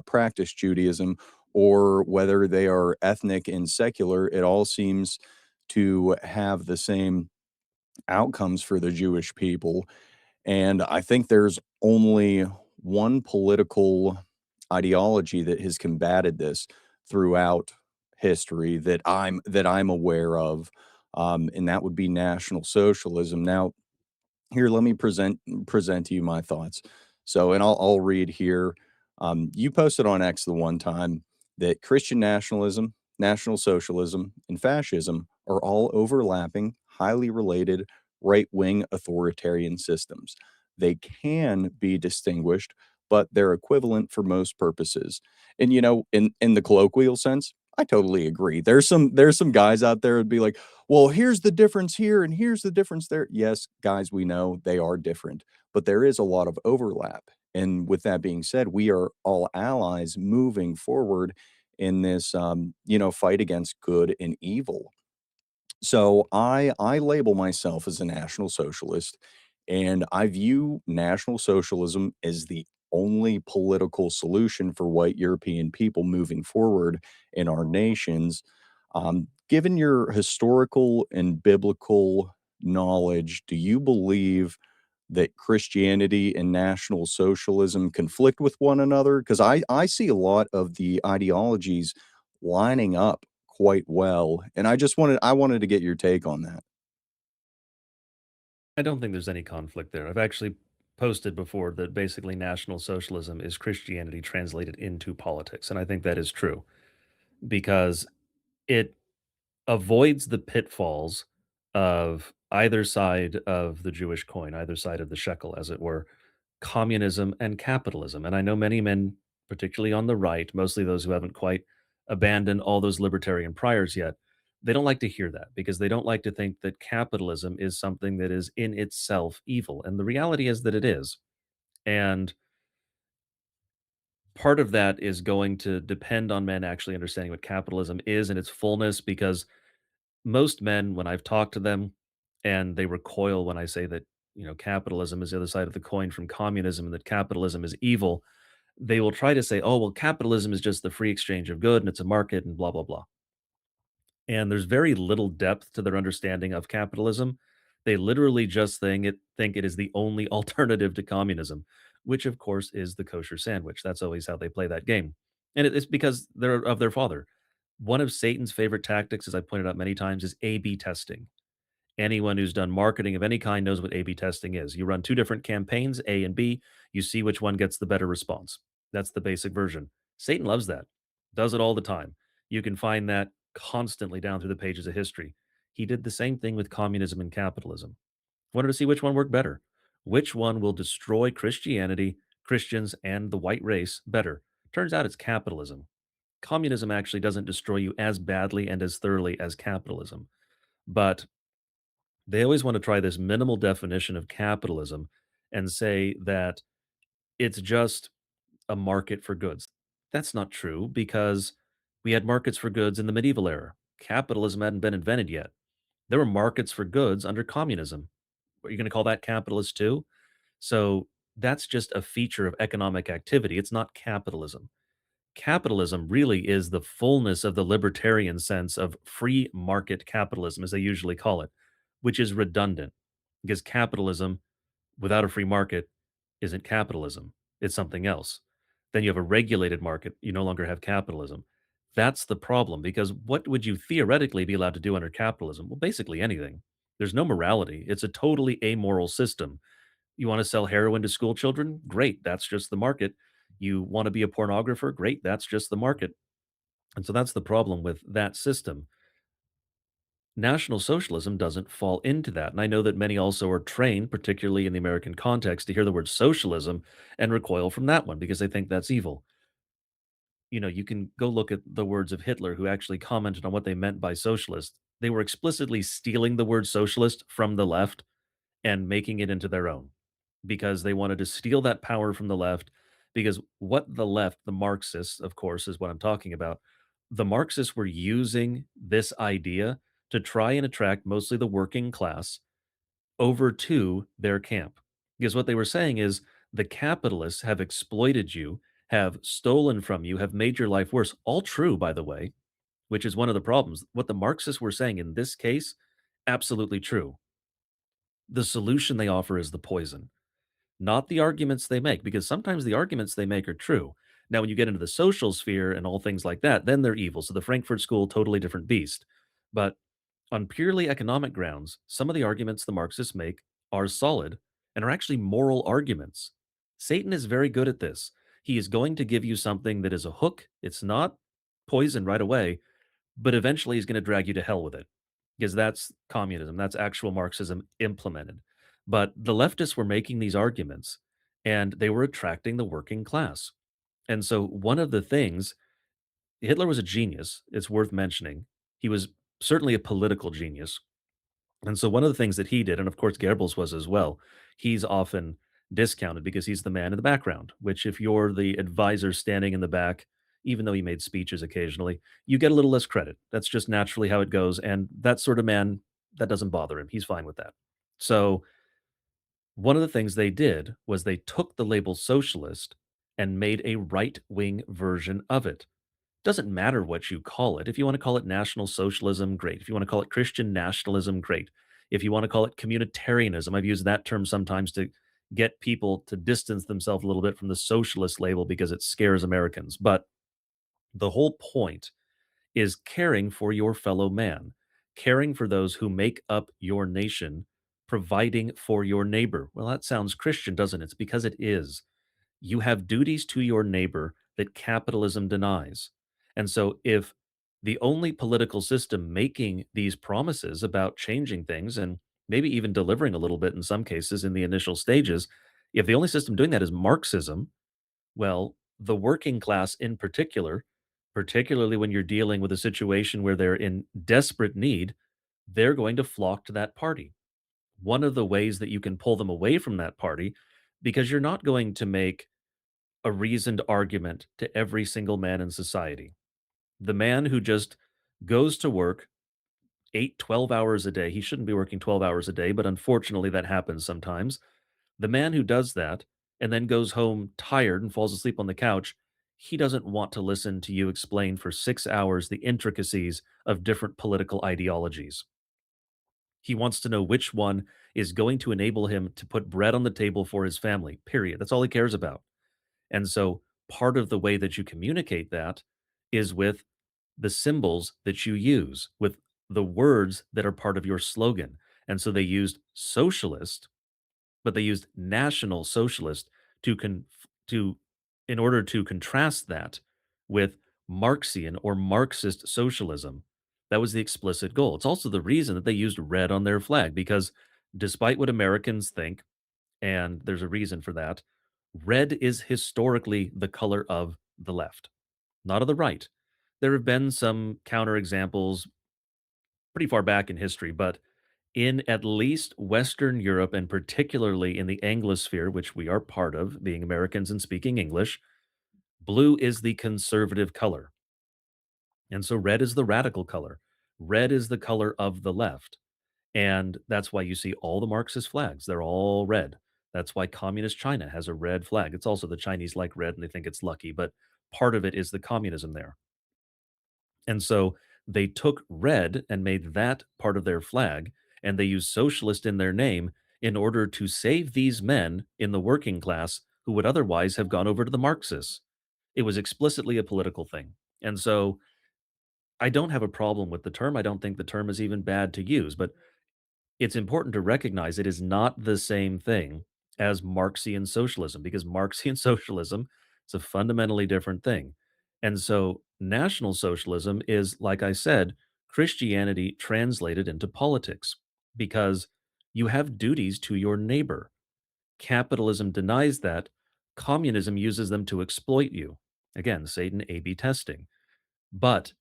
practice Judaism or whether they are ethnic and secular, it all seems to have the same outcomes for the Jewish people. And I think there's only one political ideology that has combated this throughout history that I'm aware of, and that would be National Socialism. Now, here, let me present to you my thoughts. So, and I'll read here. You posted on X the one time that Christian nationalism, National Socialism, and fascism are all overlapping, highly related right-wing authoritarian systems. They can be distinguished, but they're equivalent for most purposes. And in the colloquial sense, I totally agree. There's some guys out there would be like, well, here's the difference here and here's the difference there. Yes, guys, we know they are different, but there is a lot of overlap. And with that being said, we are all allies moving forward in this, fight against good and evil. So I label myself as a National Socialist, and I view National Socialism as the only political solution for white European people moving forward in our nations. Given your historical and biblical knowledge, do you believe that Christianity and National Socialism conflict with one another? Because I see a lot of the ideologies lining up quite well, and I wanted to get your take on that. I don't think there's any conflict there. I've actually posted before that basically National Socialism is Christianity translated into politics. And I think that is true because it avoids the pitfalls of either side of the Jewish coin, either side of the shekel, as it were, communism and capitalism. And I know many men, particularly on the right, mostly those who haven't quite abandoned all those libertarian priors yet, they don't like to hear that because they don't like to think that capitalism is something that is in itself evil. And the reality is that it is. And part of that is going to depend on men actually understanding what capitalism is in its fullness because most men, when I've talked to them and they recoil when I say that, capitalism is the other side of the coin from communism and that capitalism is evil, they will try to say, oh, well, capitalism is just the free exchange of good and it's a market and blah, blah, blah. And there's very little depth to their understanding of capitalism. They literally just think it is the only alternative to communism, which of course is the kosher sandwich. That's always how they play that game. And it's because they're of their father. One of Satan's favorite tactics, as I pointed out many times, is A B testing. Anyone who's done marketing of any kind knows what A/B testing is. You run two different campaigns, A and B. You see which one gets the better response. That's the basic version. Satan loves that, does it all the time. You can find that constantly down through the pages of history. He did the same thing with communism and capitalism. Wanted to see which one worked better. Which one will destroy Christianity, Christians and the white race better. Turns out it's capitalism. Communism actually doesn't destroy you as badly and as thoroughly as capitalism. But they always want to try this minimal definition of capitalism and say that it's just a market for goods. That's not true because we had markets for goods in the medieval era. Capitalism hadn't been invented yet. There were markets for goods under communism. Are you going to call that capitalist too? So that's just a feature of economic activity. It's not capitalism. Capitalism really is the fullness of the libertarian sense of free market capitalism, as they usually call it, which is redundant because capitalism without a free market isn't capitalism, it's something else. Then you have a regulated market, you no longer have capitalism. That's the problem because what would you theoretically be allowed to do under capitalism? Well, basically anything. There's no morality. It's a totally amoral system. You want to sell heroin to school children? Great, that's just the market. You want to be a pornographer? Great, that's just the market. And so that's the problem with that system. National Socialism doesn't fall into that. And I know that many also are trained, particularly in the American context, to hear the word socialism and recoil from that one because they think that's evil. You can go look at the words of Hitler, who actually commented on what they meant by socialist. They were explicitly stealing the word socialist from the left and making it into their own because they wanted to steal that power from the left. Because what the left, the Marxists, of course, is what I'm talking about. The Marxists were using this idea to try and attract mostly the working class over to their camp. Because what they were saying is the capitalists have exploited you, have stolen from you, have made your life worse. All true, by the way, which is one of the problems. What the Marxists were saying in this case, absolutely true. The solution they offer is the poison, not the arguments they make, because sometimes the arguments they make are true. Now, when you get into the social sphere and all things like that, then they're evil. So the Frankfurt School, totally different beast. But on purely economic grounds, some of the arguments the Marxists make are solid and are actually moral arguments. Satan is very good at this. He is going to give you something that is a hook. It's not poison right away, but eventually he's going to drag you to hell with it because that's communism. That's actual Marxism implemented. But the leftists were making these arguments and they were attracting the working class. And so one of the things, Hitler was a genius. It's worth mentioning. He was certainly a political genius. And so one of the things that he did, and of course Goebbels was as well, he's often discounted because he's the man in the background, which if you're the advisor standing in the back, even though he made speeches occasionally, you get a little less credit. That's just naturally how it goes. And that sort of man, that doesn't bother him. He's fine with that. So one of the things they did was they took the label socialist and made a right wing version of it. Doesn't matter what you call it. If you want to call it National Socialism, great. If you want to call it Christian Nationalism, great. If you want to call it communitarianism, I've used that term sometimes to get people to distance themselves a little bit from the socialist label because it scares Americans. But the whole point is caring for your fellow man, caring for those who make up your nation, providing for your neighbor. Well, that sounds Christian, doesn't it? It's because it is. You have duties to your neighbor that capitalism denies. And so, if the only political system making these promises about changing things and maybe even delivering a little bit in some cases in the initial stages, if the only system doing that is Marxism, well, the working class in particular, particularly when you're dealing with a situation where they're in desperate need, they're going to flock to that party. One of the ways that you can pull them away from that party, because you're not going to make a reasoned argument to every single man in society. The man who just goes to work 8, 12 hours a day, he shouldn't be working 12 hours a day, but unfortunately that happens sometimes. The man who does that and then goes home tired and falls asleep on the couch, he doesn't want to listen to you explain for 6 hours the intricacies of different political ideologies. He wants to know which one is going to enable him to put bread on the table for his family, period. That's all he cares about. And so part of the way that you communicate that is with the symbols that you use, with the words that are part of your slogan. And so they used socialist, but they used national socialist to in order to contrast that with Marxian or Marxist socialism. That was the explicit goal. It's also the reason that they used red on their flag because despite what Americans think, and there's a reason for that, Red is historically the color of the left, not of the right. There have been some counterexamples pretty far back in history, but in at least Western Europe, and particularly in the Anglosphere, which we are part of, being Americans and speaking English, blue is the conservative color. And so red is the radical color. Red is the color of the left. And that's why you see all the Marxist flags. They're all red. That's why communist China has a red flag. It's also the Chinese like red and they think it's lucky, but part of it is the communism there. And so they took red and made that part of their flag, and they used socialist in their name in order to save these men in the working class who would otherwise have gone over to the Marxists. It was explicitly a political thing. And so I don't have a problem with the term. I don't think the term is even bad to use, but it's important to recognize it is not the same thing as Marxian socialism because Marxian socialism is a fundamentally different thing. And so National Socialism is, like I said, Christianity translated into politics because you have duties to your neighbor. Capitalism denies that. Communism uses them to exploit you. Again, Satan A B testing. But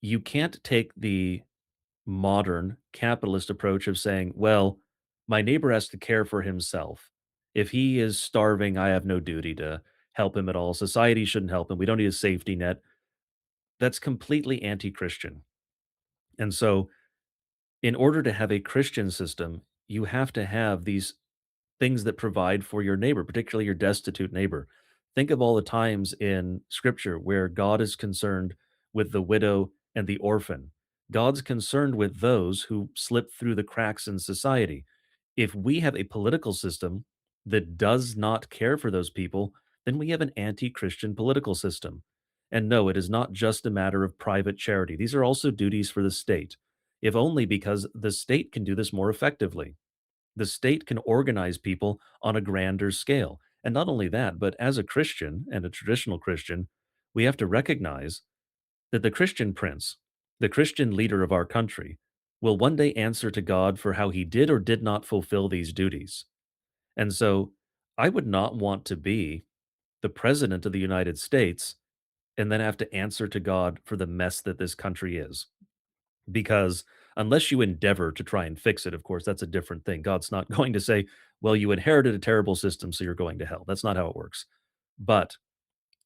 you can't take the modern capitalist approach of saying, well, my neighbor has to care for himself. If he is starving, I have no duty to help him at all. Society shouldn't help him. We don't need a safety net. That's completely anti Christian. And so, in order to have a Christian system, you have to have these things that provide for your neighbor, particularly your destitute neighbor. Think of all the times in scripture where God is concerned with the widow and the orphan. God's concerned with those who slip through the cracks in society. If we have a political system that does not care for those people, then we have an anti Christian political system. And no, it is not just a matter of private charity. These are also duties for the state, if only because the state can do this more effectively. The state can organize people on a grander scale. And not only that, but as a Christian and a traditional Christian, we have to recognize that the Christian prince, the Christian leader of our country, will one day answer to God for how he did or did not fulfill these duties. And so I would not want to be the president of the United States and then have to answer to God for the mess that this country is. Because unless you endeavor to try and fix it, of course, that's a different thing. God's not going to say, well, you inherited a terrible system, so you're going to hell. That's not how it works. But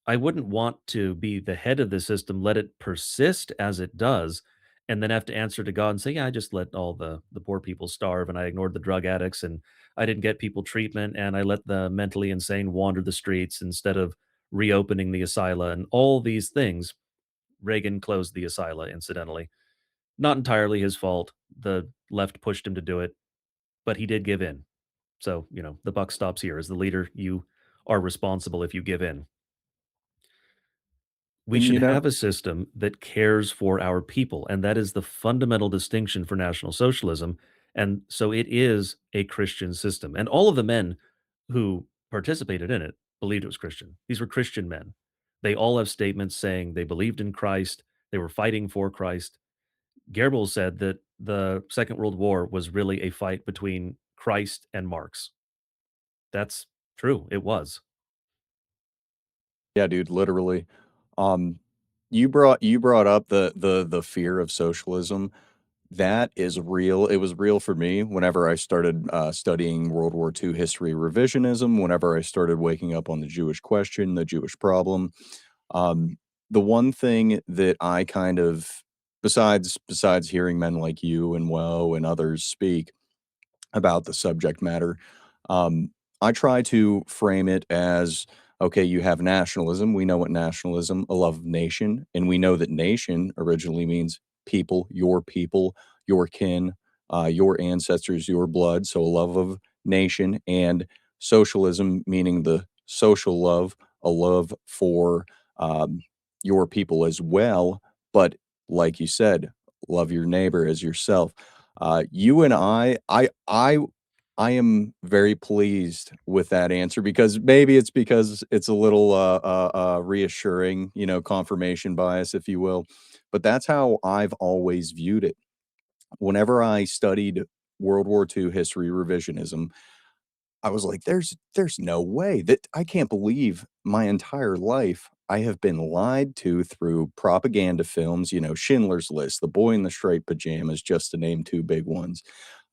I wouldn't want to be the head of the system, let it persist as it does, and then have to answer to God and say, yeah, I just let all the poor people starve and I ignored the drug addicts and I didn't get people treatment and I let the mentally insane wander the streets instead of reopening the asylum and all these things. Reagan closed the asylum, incidentally. Not entirely his fault. The left pushed him to do it, but he did give in. So, the buck stops here. As the leader, you are responsible if you give in. We And should have a system that cares for our people, and that is the fundamental distinction for National Socialism. And so it is a Christian system. And all of the men who participated in it believed it was Christian. These were Christian men. They all have statements saying they believed in Christ, they were fighting for Christ. Goebbels said that the Second World War was really a fight between Christ and Marx. That's true. It was. yeah, dude, literally. Um, you brought up the fear of socialism. That is real. It was real for me whenever I started studying World War II history revisionism, whenever I started waking up on the Jewish question, the Jewish problem. Um, the one thing that I kind of, besides hearing men like you and Woe and others speak about the subject matter, um, I try to frame it as okay, you have nationalism. We know what nationalism, a love of nation, and we know that nation originally means people, your kin, your ancestors, your blood. So a love of nation and socialism, meaning the social love, a love for um, your people as well. But like you said, love your neighbor as yourself. You and I am very pleased with that answer because maybe it's because it's a little reassuring, confirmation bias, if you will. But that's how I've always viewed it. Whenever I studied World War II history revisionism, I was like, there's no way that I can't believe my entire life I have been lied to through propaganda films, Schindler's List, The Boy in the Striped Pajamas, just to name 2 big ones.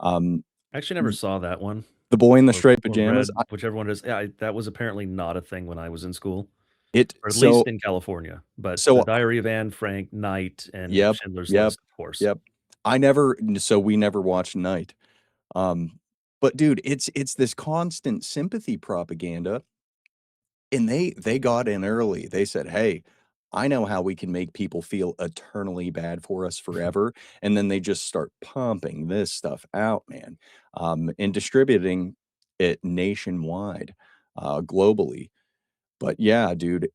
Um, I actually never saw that one The Boy in the or Striped or Pajamas, read whichever one it is. Yeah, that was apparently not a thing when I was in school, it or at least so in California, but The so Diary of Anne Frank, Night, and Yep, Schindler's yep, List, of course. yep. I never so we never watched Night. Um, but dude, it's this constant sympathy propaganda, and they got in early. They said, "Hey, I know how we can make people feel eternally bad for us forever," and then they just start pumping this stuff out, man, and distributing it nationwide, globally. But yeah, dude,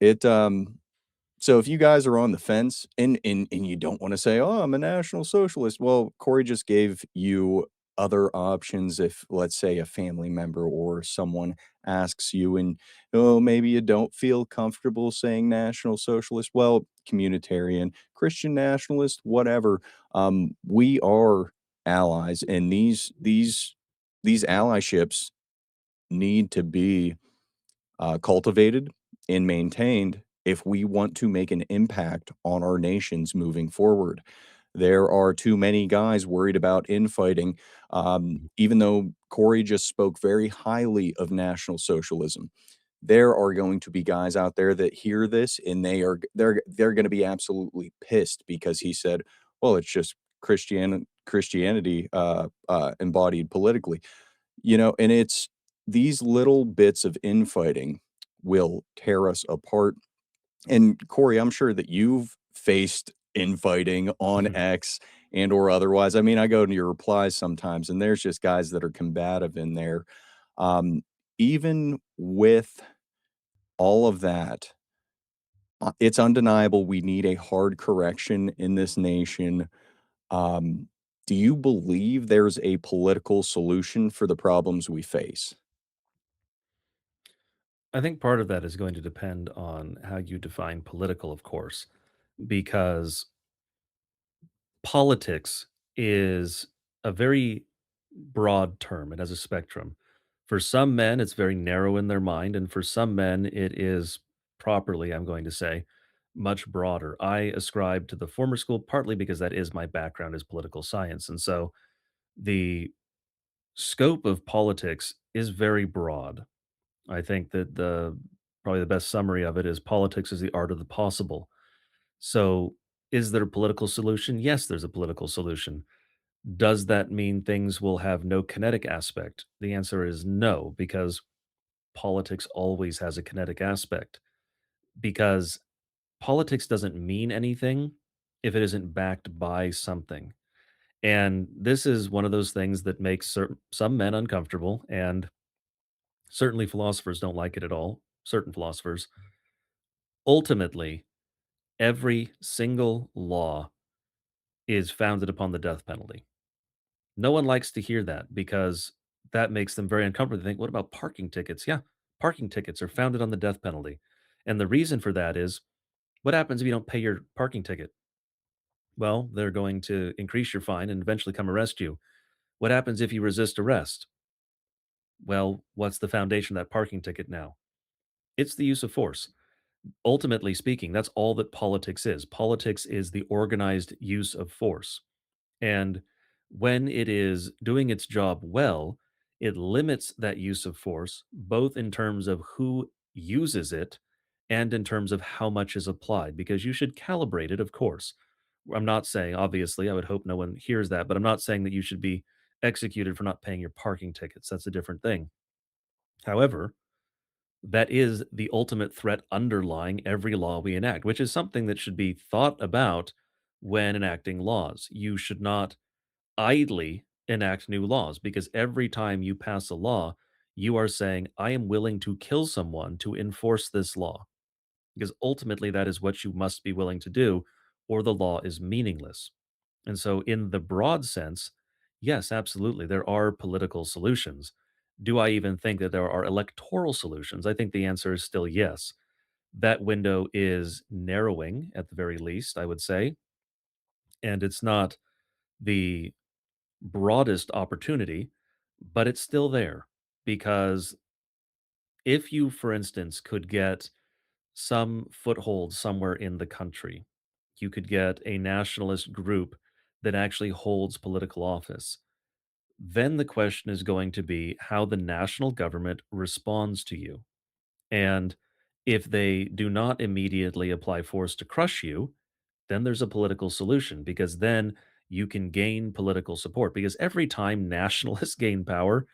so if you guys are on the fence and you don't wanna say, "Oh, I'm a National Socialist," well, Corey just gave you other options if, let's say, a family member or someone asks you and, oh, maybe you don't feel comfortable saying National Socialist, well, communitarian, Christian Nationalist, whatever, we are allies, and these allyships need to be cultivated and maintained if we want to make an impact on our nations moving forward. There are too many guys worried about infighting, Mhm. even though Corey just spoke very highly of National Socialism. There are going to be guys out there that hear this and they're going to be absolutely pissed because he said, "Well, it's just Christianity embodied politically." And it's these little bits of infighting will tear us apart. And Corey, I'm sure that you've faced infighting on Mhm. X and or otherwise. I mean, I go into your replies sometimes, and there's just guys that are combative in there. Um, Even with all of that, it's undeniable we need a hard correction in this nation. Um, do you believe there's a political solution for the problems we face? I think part of that is going to depend on how you define political, of course, because politics is a very broad term. It has a spectrum. For some men, it's very narrow in their mind, and for some men, it is properly, I'm going to say, much broader. I ascribe to the former school partly because that is my background is political science. And so the scope of politics is very broad. I think that the probably the best summary of it is politics is the art of the possible. So, is there a political solution? Yes, there's a political solution. Does that mean things will have no kinetic aspect? The answer is no, because politics always has a kinetic aspect. Because politics doesn't mean anything if it isn't backed by something. And this is one of those things that makes some men uncomfortable, and certainly philosophers don't like it at all. Certain philosophers. Ultimately, every single law is founded upon the death penalty. No one likes to hear that because that makes them very uncomfortable. They think, what about parking tickets? Yeah, parking tickets are founded on the death penalty. And the reason for that is what happens if you don't pay your parking ticket? Well, they're going to increase your fine and eventually come arrest you. What happens if you resist arrest? Well, what's the foundation of that parking ticket now? It's the use of force. Ultimately speaking, that's all that politics is. Politics is the organized use of force. And when it is doing its job well, it limits that use of force, both in terms of who uses it and in terms of how much is applied, because you should calibrate it, of course. I'm not saying, obviously, I would hope no one hears that, but I'm not saying that you should be executed for not paying your parking tickets. That's a different thing. However, that is the ultimate threat underlying every law we enact, which is something that should be thought about when enacting laws. You should not idly enact new laws because every time you pass a law, you are saying, I am willing to kill someone to enforce this law. Because ultimately, that is what you must be willing to do, or the law is meaningless. And so, in the broad sense, yes, absolutely, there are political solutions. Do I even think that there are electoral solutions? I think the answer is still yes. That window is narrowing at the very least, I would say. And it's not the broadest opportunity, but it's still there. because if you, for instance, could get some foothold somewhere in the country, you could get a nationalist group that actually holds political office. Then the question is going to be how the national government responds to you. And if they do not immediately apply force to crush you, then there's a political solution because then you can gain political support. Because every time nationalists gain power,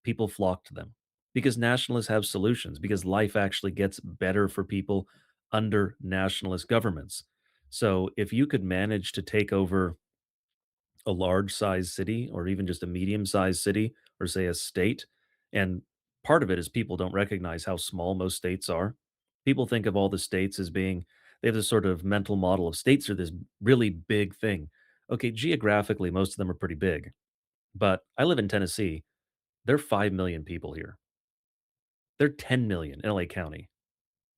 people flock to them because nationalists have solutions, because life actually gets better for people under nationalist governments. So if you could manage to take over a large sized city or even just a medium sized city or say a state. And part of it is people don't recognize how small most states are. People think of all the states as being, they have this sort of mental model of states are this really big thing. Okay, geographically, most of them are pretty big. But I live in Tennessee. There are 5 million people here. There are 10 million in LA County.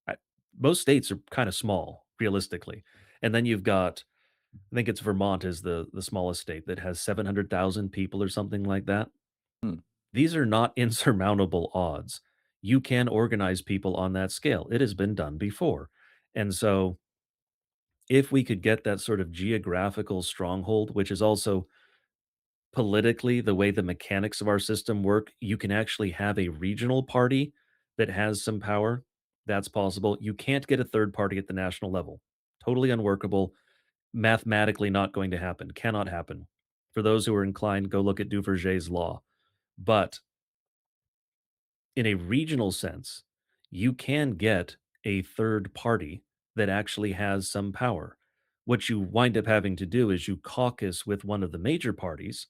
I, most states are kind of small, realistically. And then you've got I think it's Vermont is the smallest state that has 700,000 people or something like that. Hmm. These are not insurmountable odds. You can organize people on that scale. It has been done before. And so if we could get that sort of geographical stronghold, which is also politically the way the mechanics of our system work, you can actually have a regional party that has some power. That's possible. You can't get a third party at the national level. Totally unworkable, mathematically not going to happen, cannot happen. For those who are inclined, go look at Duverger's law. But in a regional sense, you can get a third party that actually has some power. What you wind up having to do is you caucus with one of the major parties,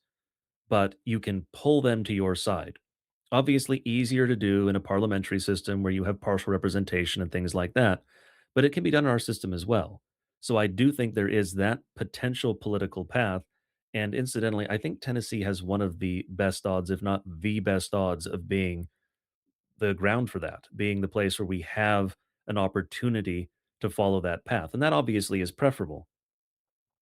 but you can pull them to your side. Obviously, easier to do in a parliamentary system where you have partial representation and things like that, but it can be done in our system as well. So I do think there is that potential political path. And incidentally, I think Tennessee has one of the best odds, if not the best odds, of being the ground for that, being the place where we have an opportunity to follow that path. And that obviously is preferable.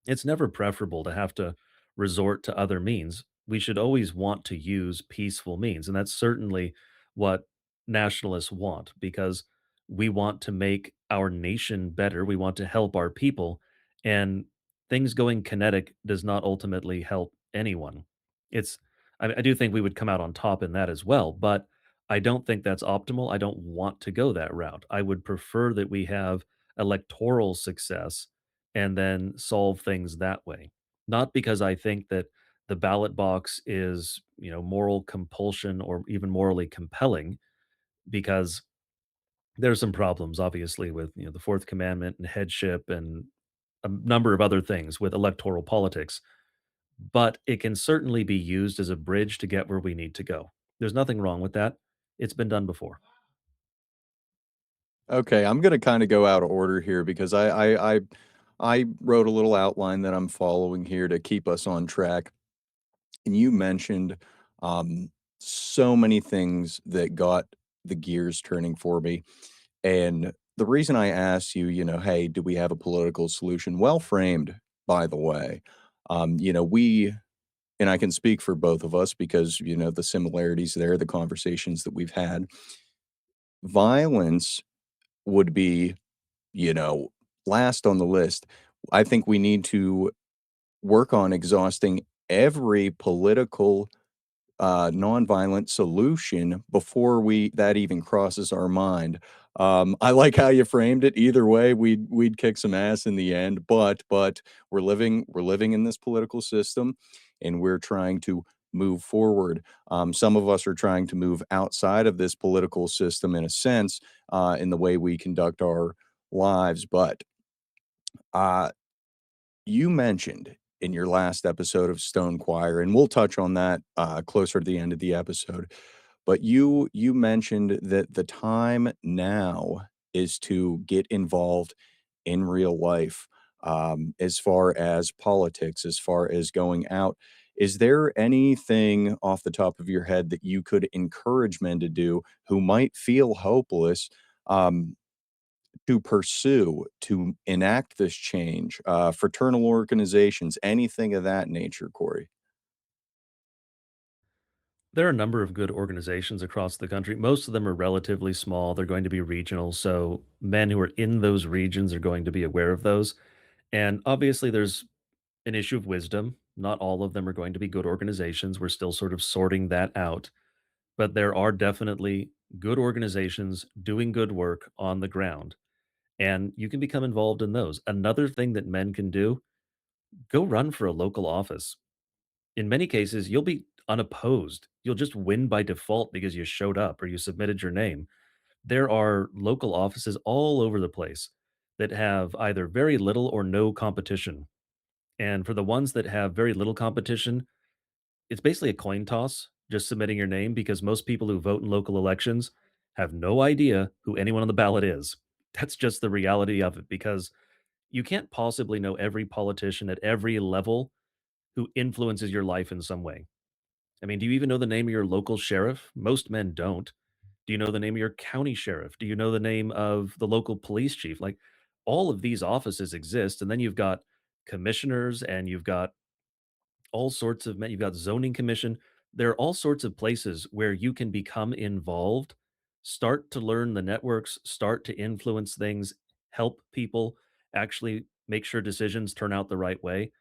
It's never preferable to have to resort to other means. We should always want to use peaceful means. And that's certainly what nationalists want because we want to make our nation better. We want to help our people. And things going kinetic does not ultimately help anyone. It's, I do think we would come out on top in that as well, but I don't think that's optimal. I don't want to go that route. I would prefer that we have electoral success and then solve things that way. Not because I think that the ballot box is, moral compulsion or even morally compelling, because there's some problems, obviously, with the Fourth Commandment and headship and a number of other things with electoral politics. But it can certainly be used as a bridge to get where we need to go. There's nothing wrong with that. It's been done before. Okay, I'm gonna kinda go out of order here because I wrote a little outline that I'm following here to keep us on track, and you mentioned, um, so many things that got the gears turning for me, and the reason I asked you, "Hey, do we have a political solution?" Well framed, by the way. We and I can speak for both of us because, the similarities there, the conversations that we've had. Violence would be, you know, last on the list. I think we need to work on exhausting every political, nonviolent solution before we that even crosses our mind. I like how you framed it. Either way, we'd kick some ass in the end, but we're living in this political system, and we're trying to move forward. Some of us are trying to move outside of this political system in a sense, in the way we conduct our lives. But uh, you mentioned in your last episode of Stone Choir, and we'll touch on that closer to the end of the episode. But you mentioned that the time now is to get involved in real life, as far as politics, as far as going out. Is there anything off the top of your head that you could encourage men to do who might feel hopeless? Um, to pursue, to enact this change, fraternal organizations, anything of that nature, Corey? There are a number of good organizations across the country. Most of them are relatively small. They're going to be regional. So men who are in those regions are going to be aware of those. And obviously, there's an issue of wisdom. Not all of them are going to be good organizations. We're still sort of sorting that out. But there are definitely good organizations doing good work on the ground. And you can become involved in those. Another thing that men can do, go run for a local office. In many cases, you'll be unopposed. You'll just win by default because you showed up or you submitted your name. There are local offices all over the place that have either very little or no competition. And for the ones that have very little competition, it's basically a coin toss, just submitting your name because most people who vote in local elections have no idea who anyone on the ballot is. That's just the reality of it because you can't possibly know every politician at every level who influences your life in some way. I mean, do you even know the name of your local sheriff? Most men don't. Do you know the name of your county sheriff? Do you know the name of the local police chief? Like all of these offices exist. And then you've got commissioners and you've got all sorts of men, you've got zoning commission. There are all sorts of places where you can become involved, start to learn the networks, start to influence things, help people actually make sure decisions turn out the right way.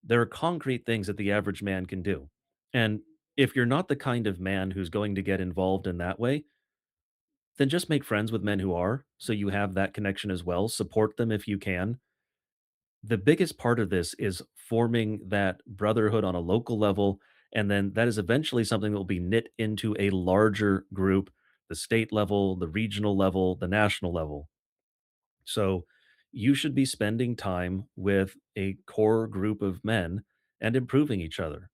There are concrete things that the average man can do. And if you're not the kind of man who's going to get involved in that way, then just make friends with men who are, so you have that connection as well. Support them if you can. The biggest part of this is forming that brotherhood on a local level, and then that is eventually something that will be knit into a larger group, the state level, the regional level, the national level. So you should be spending time with a core group of men and improving each other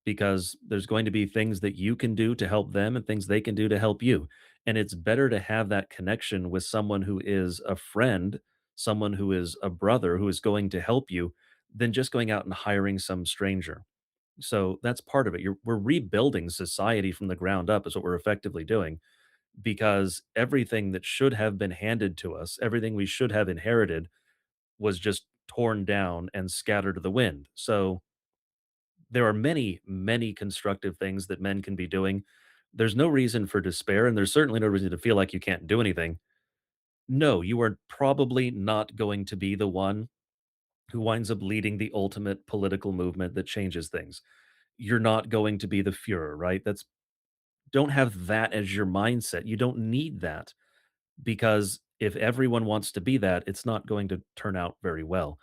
because there's going to be things that you can do to help them and things they can do to help you. And it's better to have that connection with someone who is a friend, someone who is a brother who is going to help you than just going out and hiring some stranger. So that's part of it. We're rebuilding society from the ground up, is what we're effectively doing because everything that should have been handed to us, everything we should have inherited, was just torn down and scattered to the wind. So there are many, many constructive things that men can be doing. There's no reason for despair, and there's certainly no reason to feel like you can't do anything. No, you are probably not going to be the one who winds up leading the ultimate political movement that changes things. You're not going to be the Fuhrer, right? That's don't have that as your mindset. You don't need that because if everyone wants to be that, it's not going to turn out very well.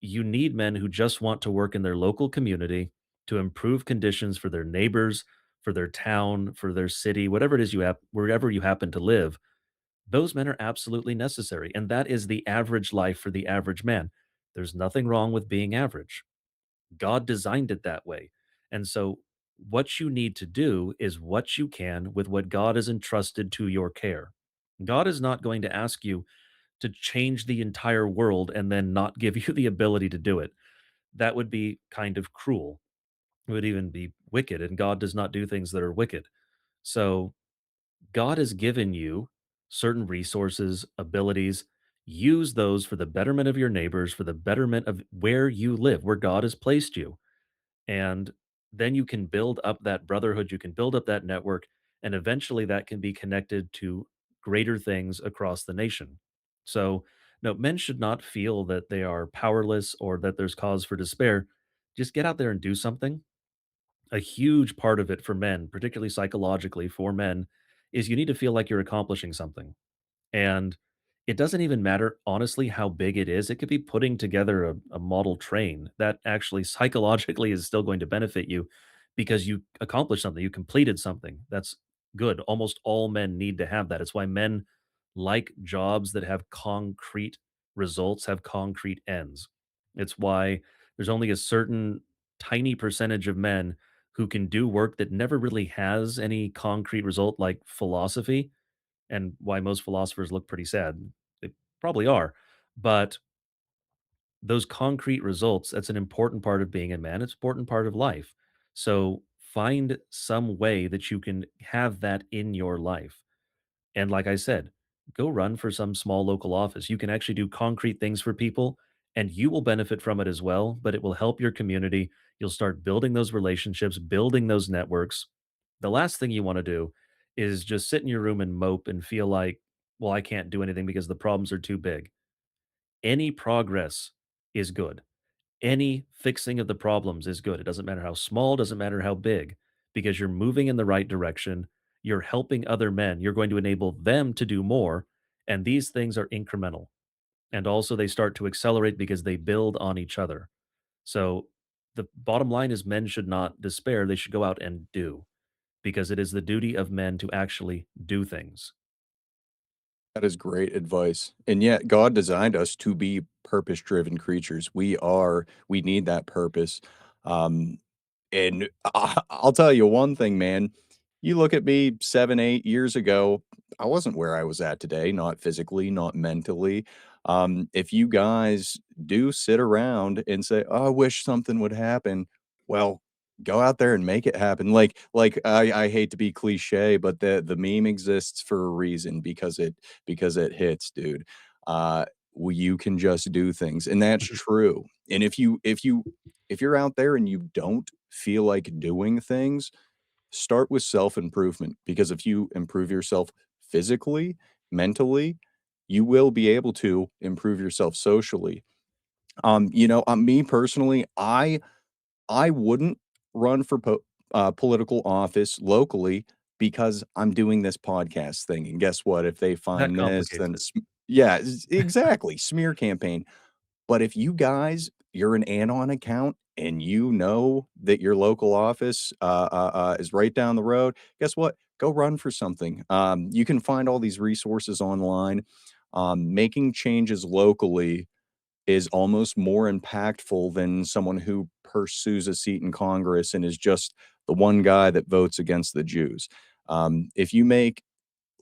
You need men who just want to work in their local community to improve conditions for their neighbors, for their town, for their city, whatever it is wherever you happen to live. Those men are absolutely necessary. And that is the average life for the average man. There's nothing wrong with being average. God designed it that way. And so, what you need to do is what you can with what God has entrusted to your care. God is not going to ask you to change the entire world and then not give you the ability to do it. That would be kind of cruel. It would even be wicked, and God does not do things that are wicked. So, God has given you certain resources, abilities. Use those for the betterment of your neighbors, for the betterment of where you live, where God has placed you. And then you can build up that brotherhood, you can build up that network, and eventually that can be connected to greater things across the nation. So, no, men should not feel that they are powerless or that there's cause for despair. Just get out there and do something. A huge part of it for men, particularly psychologically for men, is you need to feel like you're accomplishing something. And it doesn't even matter, honestly, how big it is. It could be putting together a model train that actually psychologically is still going to benefit you because you accomplished something, you completed something. That's good. Almost all men need to have that. It's why men like jobs that have concrete results, have concrete ends. It's why there's only a certain tiny percentage of men who can do work that never really has any concrete result, like philosophy, and why most philosophers look pretty sad. They probably are. But those concrete results, that's an important part of being a man. It's an important part of life. So find some way that you can have that in your life. And like I said, go run for some small local office. You can actually do concrete things for people and you will benefit from it as well, but it will help your community. You'll start building those relationships, building those networks. The last thing you want to do is just sit in your room and mope and feel like, well, I can't do anything because the problems are too big. Any progress is good. Any fixing of the problems is good. It doesn't matter how small, doesn't matter how big, because you're moving in the right direction. You're helping other men. You're going to enable them to do more. And these things are incremental. And also, they start to accelerate because they build on each other. So, the bottom line is men should not despair. They should go out and do because it is the duty of men to actually do things. That is great advice. And yet God designed us to be purpose-driven creatures. We need that purpose. Um, and I'll tell you one thing, man. You look at me 7, 8 years ago, I wasn't where I was at today, not physically, not mentally. If you guys do sit around and say, "Oh, I wish something would happen," well, go out there and make it happen. I hate to be cliche, but the meme exists for a reason because it hits, dude. You can just do things, and that's Mhm. true. And if you're out there and you don't feel like doing things, start with self-improvement because if you improve yourself physically, mentally, you will be able to improve yourself socially. Me personally, I wouldn't run for political office locally because I'm doing this podcast thing, and guess what? If they That find this, complicates then it. yeah, exactly, smear campaign. But if you guys you're an anon account and you know that your local office, is right down the road, guess what? Go run for something. You can find all these resources online. Making changes locally is almost more impactful than someone who pursues a seat in Congress and is just the one guy that votes against the Jews. If you make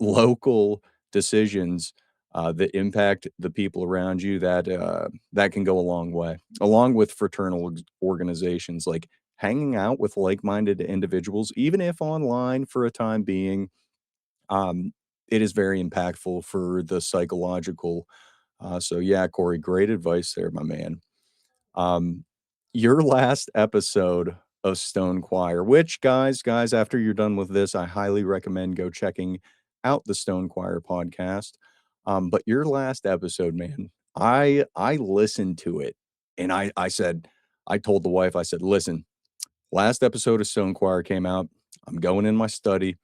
local decisions that impact the people around you, that can go a long way. Along with fraternal organizations, like hanging out with like-minded individuals, even if online for a time being, um, it is very impactful for the psychological. So yeah, Corey, great advice there, my man. Um, your last episode of Stone Choir, which guys, after you're done with this, I highly recommend go checking out the Stone Choir podcast. But your last episode, man, I listened to it and I said, I told the wife, I said, listen, last episode of Stone Choir came out. I'm going in my study.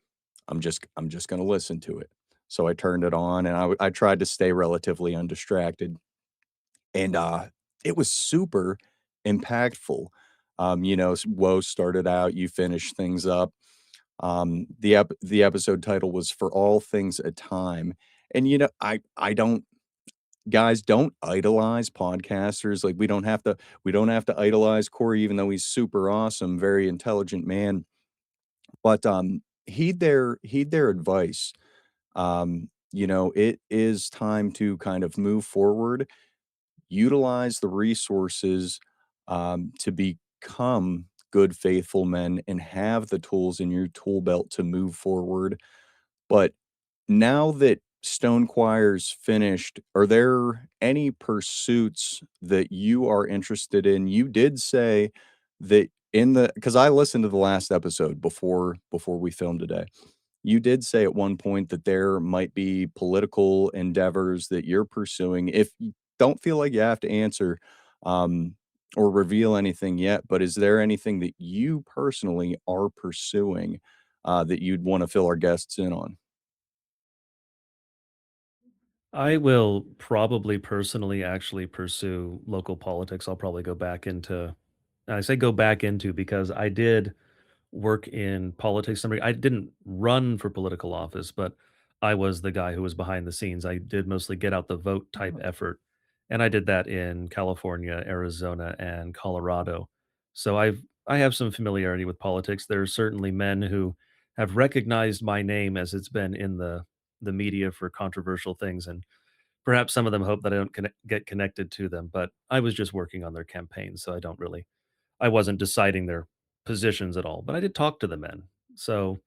I'm just gonna listen to it. So I turned it on and I tried to stay relatively undistracted and it was super impactful. Woe started out, you finished things up. The episode title was "For All Things a Time," and I don't guys don't idolize podcasters. Like we don't have to idolize Corey, even though he's super awesome, very intelligent man. But heed their advice. It is time to kind of move forward, utilize the resources to become good, faithful men and have the tools in your tool belt to move forward. But now that Stone Choir's finished, are there any pursuits that you are interested in? You did say that in the because I listened to the last episode before we filmed today. You did say at one point that there might be political endeavors that you're pursuing. If you don't feel like you have to answer, um, or reveal anything yet, but is there anything that you personally are pursuing, that you'd wanna fill our guests in on? I will probably personally actually pursue local politics. I'll probably go back into, I say go back into because I did work in politics. I didn't run for political office, but I was the guy who was behind the scenes. I did mostly get out the vote type Oh. effort. And I did that in California, Arizona, and Colorado. So I have some familiarity with politics. There are certainly men who have recognized my name as it's been in the media for controversial things, and perhaps some of them hope that I don't get connected to them. But I was just working on their campaigns, so I wasn't deciding their positions at all, but I did talk to the men. So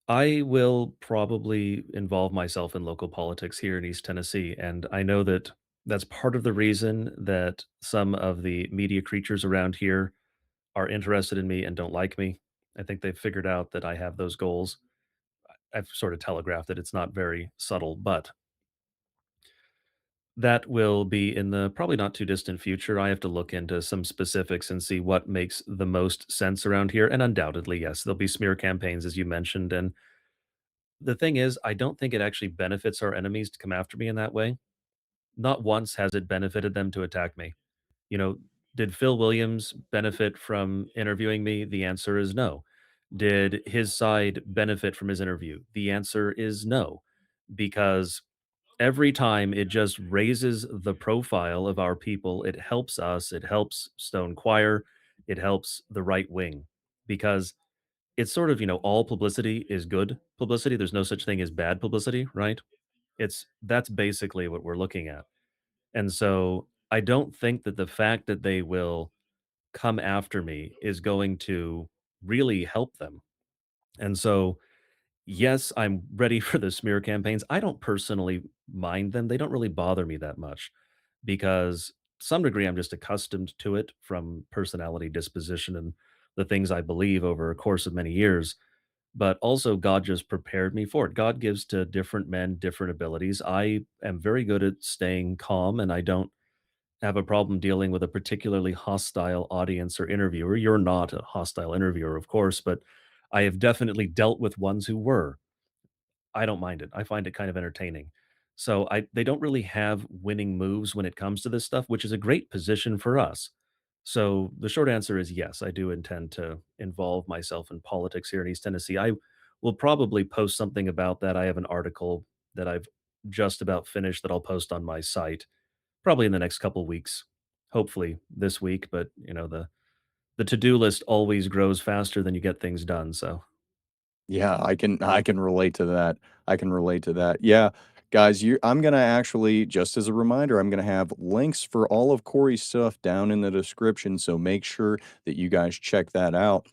I will probably involve myself in local politics here in East Tennessee. And I know that that's part of the reason that some of the media creatures around here are interested in me and don't like me. I think they've figured out that I have those goals. I've sort of telegraphed it. It's not very subtle, but that will be in the probably not too distant future. I have to look into some specifics and see what makes the most sense around here. And undoubtedly, yes, there'll be smear campaigns, as you mentioned. And the thing is, I don't think it actually benefits our enemies to come after me in that way. Not once has it benefited them to attack me. You know, did Phil Williams benefit from interviewing me? The answer is no. Did his side benefit from his interview? The answer is no, because every time it just raises the profile of our people, it helps us, it helps Stone Choir, it helps the right wing, because it's sort of, all publicity is good publicity. There's no such thing as bad publicity, right? That's basically what we're looking at. And so I don't think that the fact that they will come after me is going to really help them. And so, yes, I'm ready for the smear campaigns. I don't personally mind them. They don't really bother me that much because to some degree I'm just accustomed to it from personality disposition and the things I believe over a course of many years. But also, God just prepared me for it. God gives to different men different abilities. I am very good at staying calm, and I don't have a problem dealing with a particularly hostile audience or interviewer. You're not a hostile interviewer, of course, but I have definitely dealt with ones who were. I don't mind it. I find it kind of entertaining. So they don't really have winning moves when it comes to this stuff, which is a great position for us. So the short answer is yes, I do intend to involve myself in politics here in East Tennessee. I will probably post something about that. I have an article that I've just about finished that I'll post on my site probably in the next couple weeks. Hopefully this week, but the to-do list always grows faster than you get things done, so Yeah, I can relate to that. I can relate to that. Yeah, guys, I'm gonna actually, just as a reminder, I'm gonna have links for all of Corey's stuff down in the description, so make sure that you guys check that out.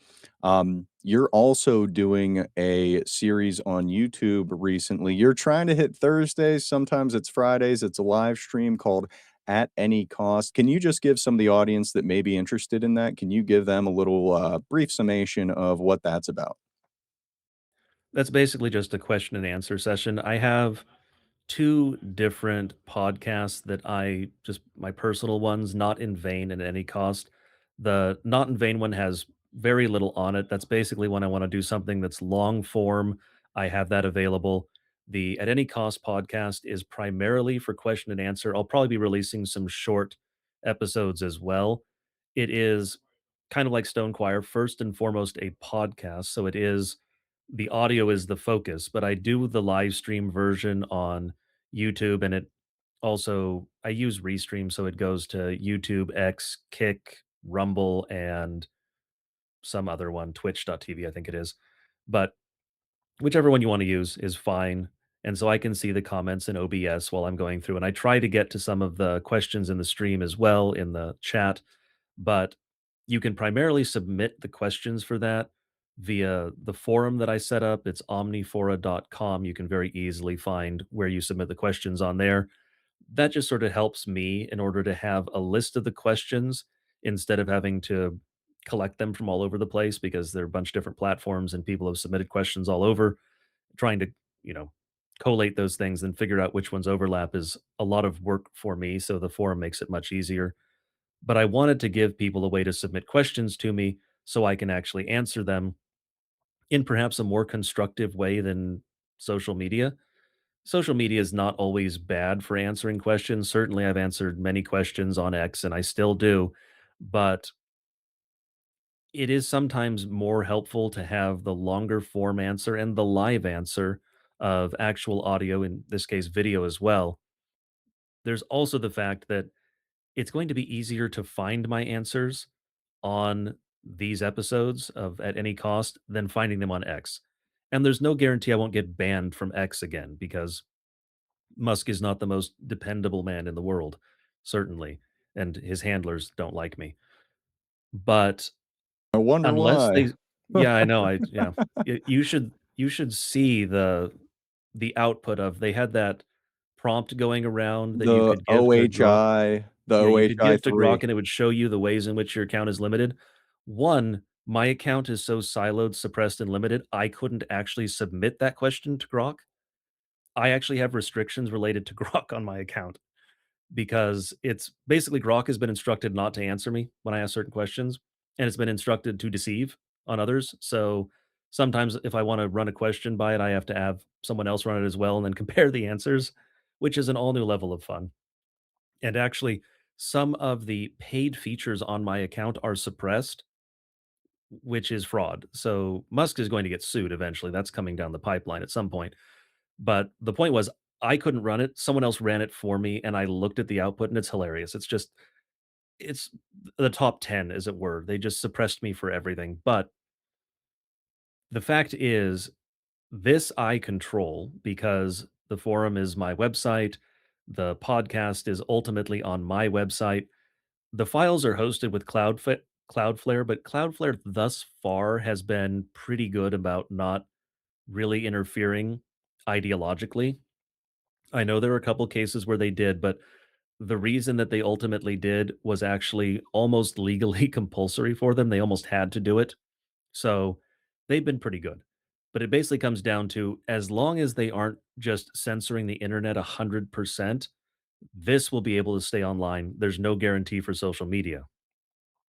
You're also doing a series on YouTube recently. You're trying to hit Thursdays, sometimes it's Fridays. It's a live stream called At Any Cost. Can you just give some of the audience that may be interested in that? Can you give them a little brief summation of what that's about? that's basically just a question and answer session. I have 2 different podcasts that I just my personal ones, Not in Vain at Any Cost. The Not in Vain one has very little on it. That's basically when I wanna do something that's long form, I have that available. The At Any Cost podcast is primarily for question and answer. I'll probably be releasing some short episodes as well. It is kind of like Stone Choir, first and foremost a podcast, so it is the audio is the focus, but I do the live stream version on YouTube, and it also I use Restream, so it goes to YouTube, X, Kick, Rumble, and some other one, twitch.tv, I think it is. But whichever one you want to use is fine. And so I can see the comments in OBS while I'm going through. And I try to get to some of the questions in the stream as well in the chat, but you can primarily submit the questions for that via the forum that I set up. It's omnifora.com. You can very easily find where you submit the questions on there. That just sort of helps me in order to have a list of the questions instead of having to collect them from all over the place because there are a bunch of different platforms and people have submitted questions all over. Trying to, you know, collate those things and figure out which ones overlap is a lot of work for me. So the forum makes it much easier. But I wanted to give people a way to submit questions to me so I can actually answer them in perhaps a more constructive way than social media. Social media is not always bad for answering questions. Certainly, I've answered many questions on X and I still do, but it is sometimes more helpful to have the longer form answer and the live answer of actual audio, in this case, video as well. There's also the fact that it's going to be easier to find my answers on these episodes of At Any Cost than finding them on X. And there's no guarantee I won't get banned from X again because Musk is not the most dependable man in the world, certainly, and his handlers don't like me. But I wonder unless why. they yeah, I know, yeah. You should see the output of they had that prompt going around that you The could give to Grok. OHI the Yeah, you could OHI give to 3. Grok and it would show you the ways in which your account is limited. One, My account is so siloed, suppressed, and limited, I couldn't actually submit that question to Grok. I actually have restrictions related to Grok on my account because it's basically Grok has been instructed not to answer me when I ask certain questions, and it's been instructed to deceive on others. So sometimes if I want to run a question by it, I have to have someone else run it as well and then compare the answers, which is an all new level of fun. And actually, some of the paid features on my account are suppressed, which is fraud. So Musk is going to get sued eventually. That's coming down the pipeline at some point. But the point was, I couldn't run it. Someone else ran it for me, and I looked at the output, and it's hilarious. It's the top 10, as it were. They just suppressed me for everything. But the fact is, this I control because the forum is my website. The podcast is ultimately on my website. The files are hosted with Cloudflare, but Cloudflare thus far has been pretty good about not really interfering ideologically. I know there were a couple cases where they did, but the reason that they ultimately did was actually almost legally compulsory for them. They almost had to do it. So they've been pretty good. But it basically comes down to as long as they aren't just censoring the internet 100%, this will be able to stay online. There's no guarantee for social media.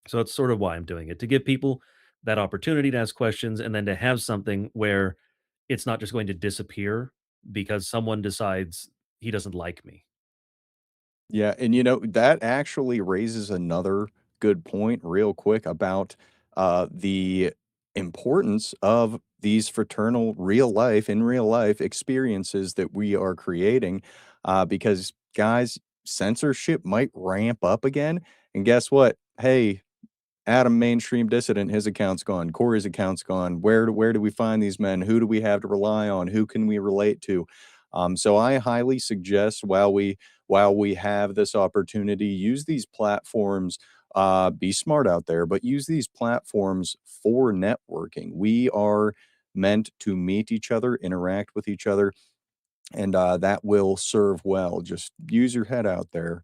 So that's sort of why I'm doing it to give people that opportunity to ask questions and then to have something where it's not just going to disappear because someone decides he doesn't like me. Yeah, and that actually raises another good point real quick about the importance of these fraternal in real life experiences that we are creating. Because, guys, censorship might ramp up again. And guess what? Hey, Adam, mainstream dissident, his account's gone. Corey's account's gone. Where do we find these men? Who do we have to rely on? Who can we relate to? So I highly suggest while we have this opportunity, use these platforms. Be smart out there, but use these platforms for networking. We are meant to meet each other, interact with each other, and that will serve well. Just use your head out there.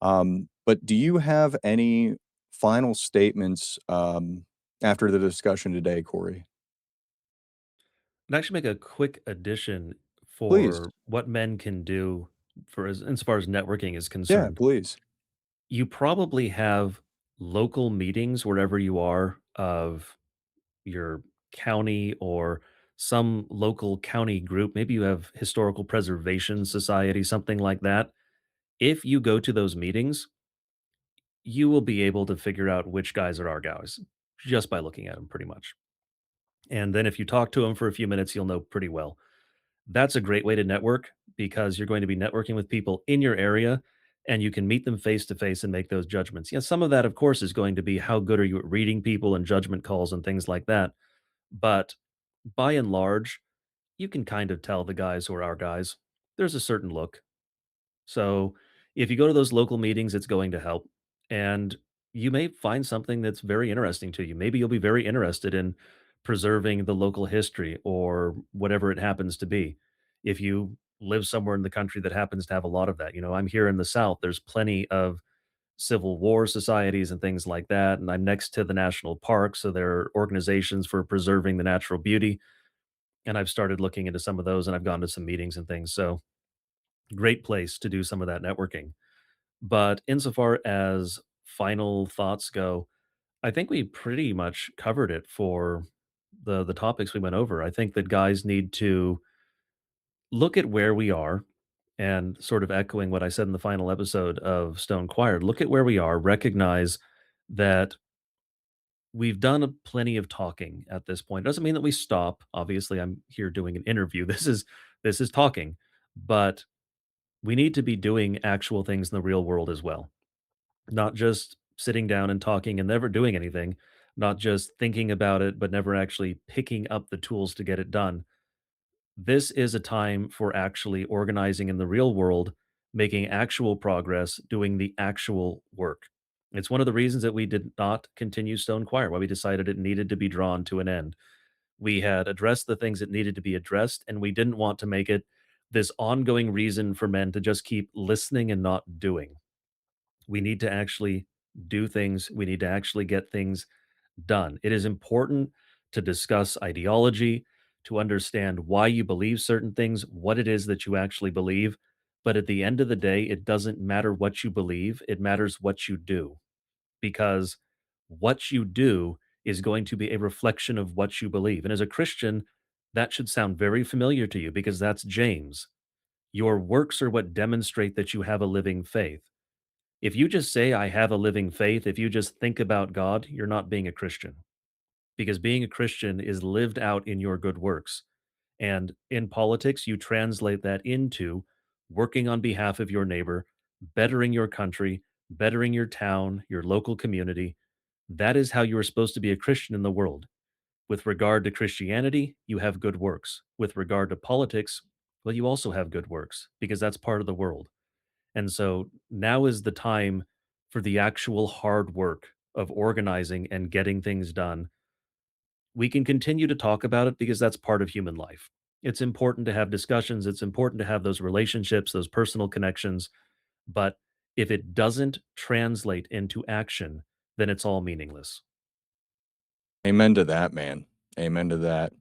But do you have any final statements after the discussion today, Corey? And actually make a quick addition Please. for what men can do for as far as networking is Yeah, concerned. please. You probably have local meetings wherever you are of your county or some local county group. Maybe you have historical preservation society, something like that. If you go to those meetings, you will be able to figure out which guys are our guys just by looking at them pretty much. And then if you talk to them for a few minutes, you'll know pretty well. That's a great way to network because you're going to be networking with people in your area and you can meet them face to face and make those judgments. Yeah, some of that, of course, is going to be how good are you at reading people and judgment calls and things like that. But by and large, you can kind of tell the guys who are our guys. There's a certain look. So if you go to those local meetings, it's going to help. And you may find something that's very interesting to you. Maybe you'll be very interested in preserving the local history or whatever it happens to be. If you live somewhere in the country that happens to have a lot of that, I'm here in the South, there's plenty of Civil War societies and things like that. And I'm next to the national park. So there are organizations for preserving the natural beauty. And I've started looking into some of those and I've gone to some meetings and things. So great place to do some of that networking. But insofar as final thoughts go, I think we pretty much covered it for the topics we went over. I think that guys need to look at where we are and sort of echoing what I said in the final episode of Stone Choir, look at where we are, recognize that we've done plenty of talking at this point. Doesn't mean that we stop. Obviously, I'm here doing an interview. This is talking, but we need to be doing actual things in the real world as well. Not just sitting down and talking and never doing anything, not just thinking about it, but never actually picking up the tools to get it done. This is a time for actually organizing in the real world, making actual progress, doing the actual work. It's one of the reasons that we did not continue Stone Choir, why we decided it needed to be drawn to an end. We had addressed the things that needed to be addressed, and we didn't want to make it this ongoing reason for men to just keep listening and not doing. We need to actually do things. We need to actually get things done. It is important to discuss ideology, to understand why you believe certain things, what it is that you actually believe. But at the end of the day, it doesn't matter what you believe, it matters what you do, because what you do is going to be a reflection of what you believe. And as a Christian, that should sound very familiar to you because that's James. Your works are what demonstrate that you have a living faith. If you just say, I have a living faith, if you just think about God, you're not being a Christian, because being a Christian is lived out in your good works. And in politics, you translate that into working on behalf of your neighbor, bettering your country, bettering your town, your local community. That is how you are supposed to be a Christian in the world. With regard to Christianity, you have good works. With regard to politics, well, you also have good works because that's part of the world. And so now is the time for the actual hard work of organizing and getting things done. We can continue to talk about it because that's part of human life. It's important to have discussions, it's important to have those relationships, those personal connections, but if it doesn't translate into action, then it's all meaningless. Amen to that, man. Amen to that.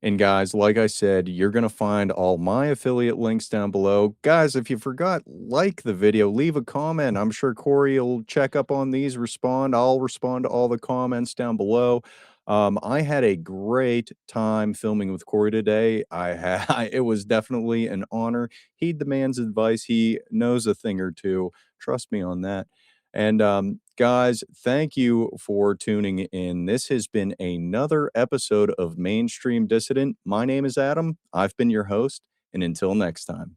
And guys, like I said, you're going to find all my affiliate links down below. Guys, if you forgot, like the video, leave a comment. I'm sure Corey will check up on these, respond. I'll respond to all the comments down below. I had a great time filming with Corey today. It was definitely an honor. Heed the man's advice. He knows a thing or two. Trust me on that. And guys, thank you for tuning in. This has been another episode of Mainstream Dissident. My name is Adam. I've been your host. And until next time.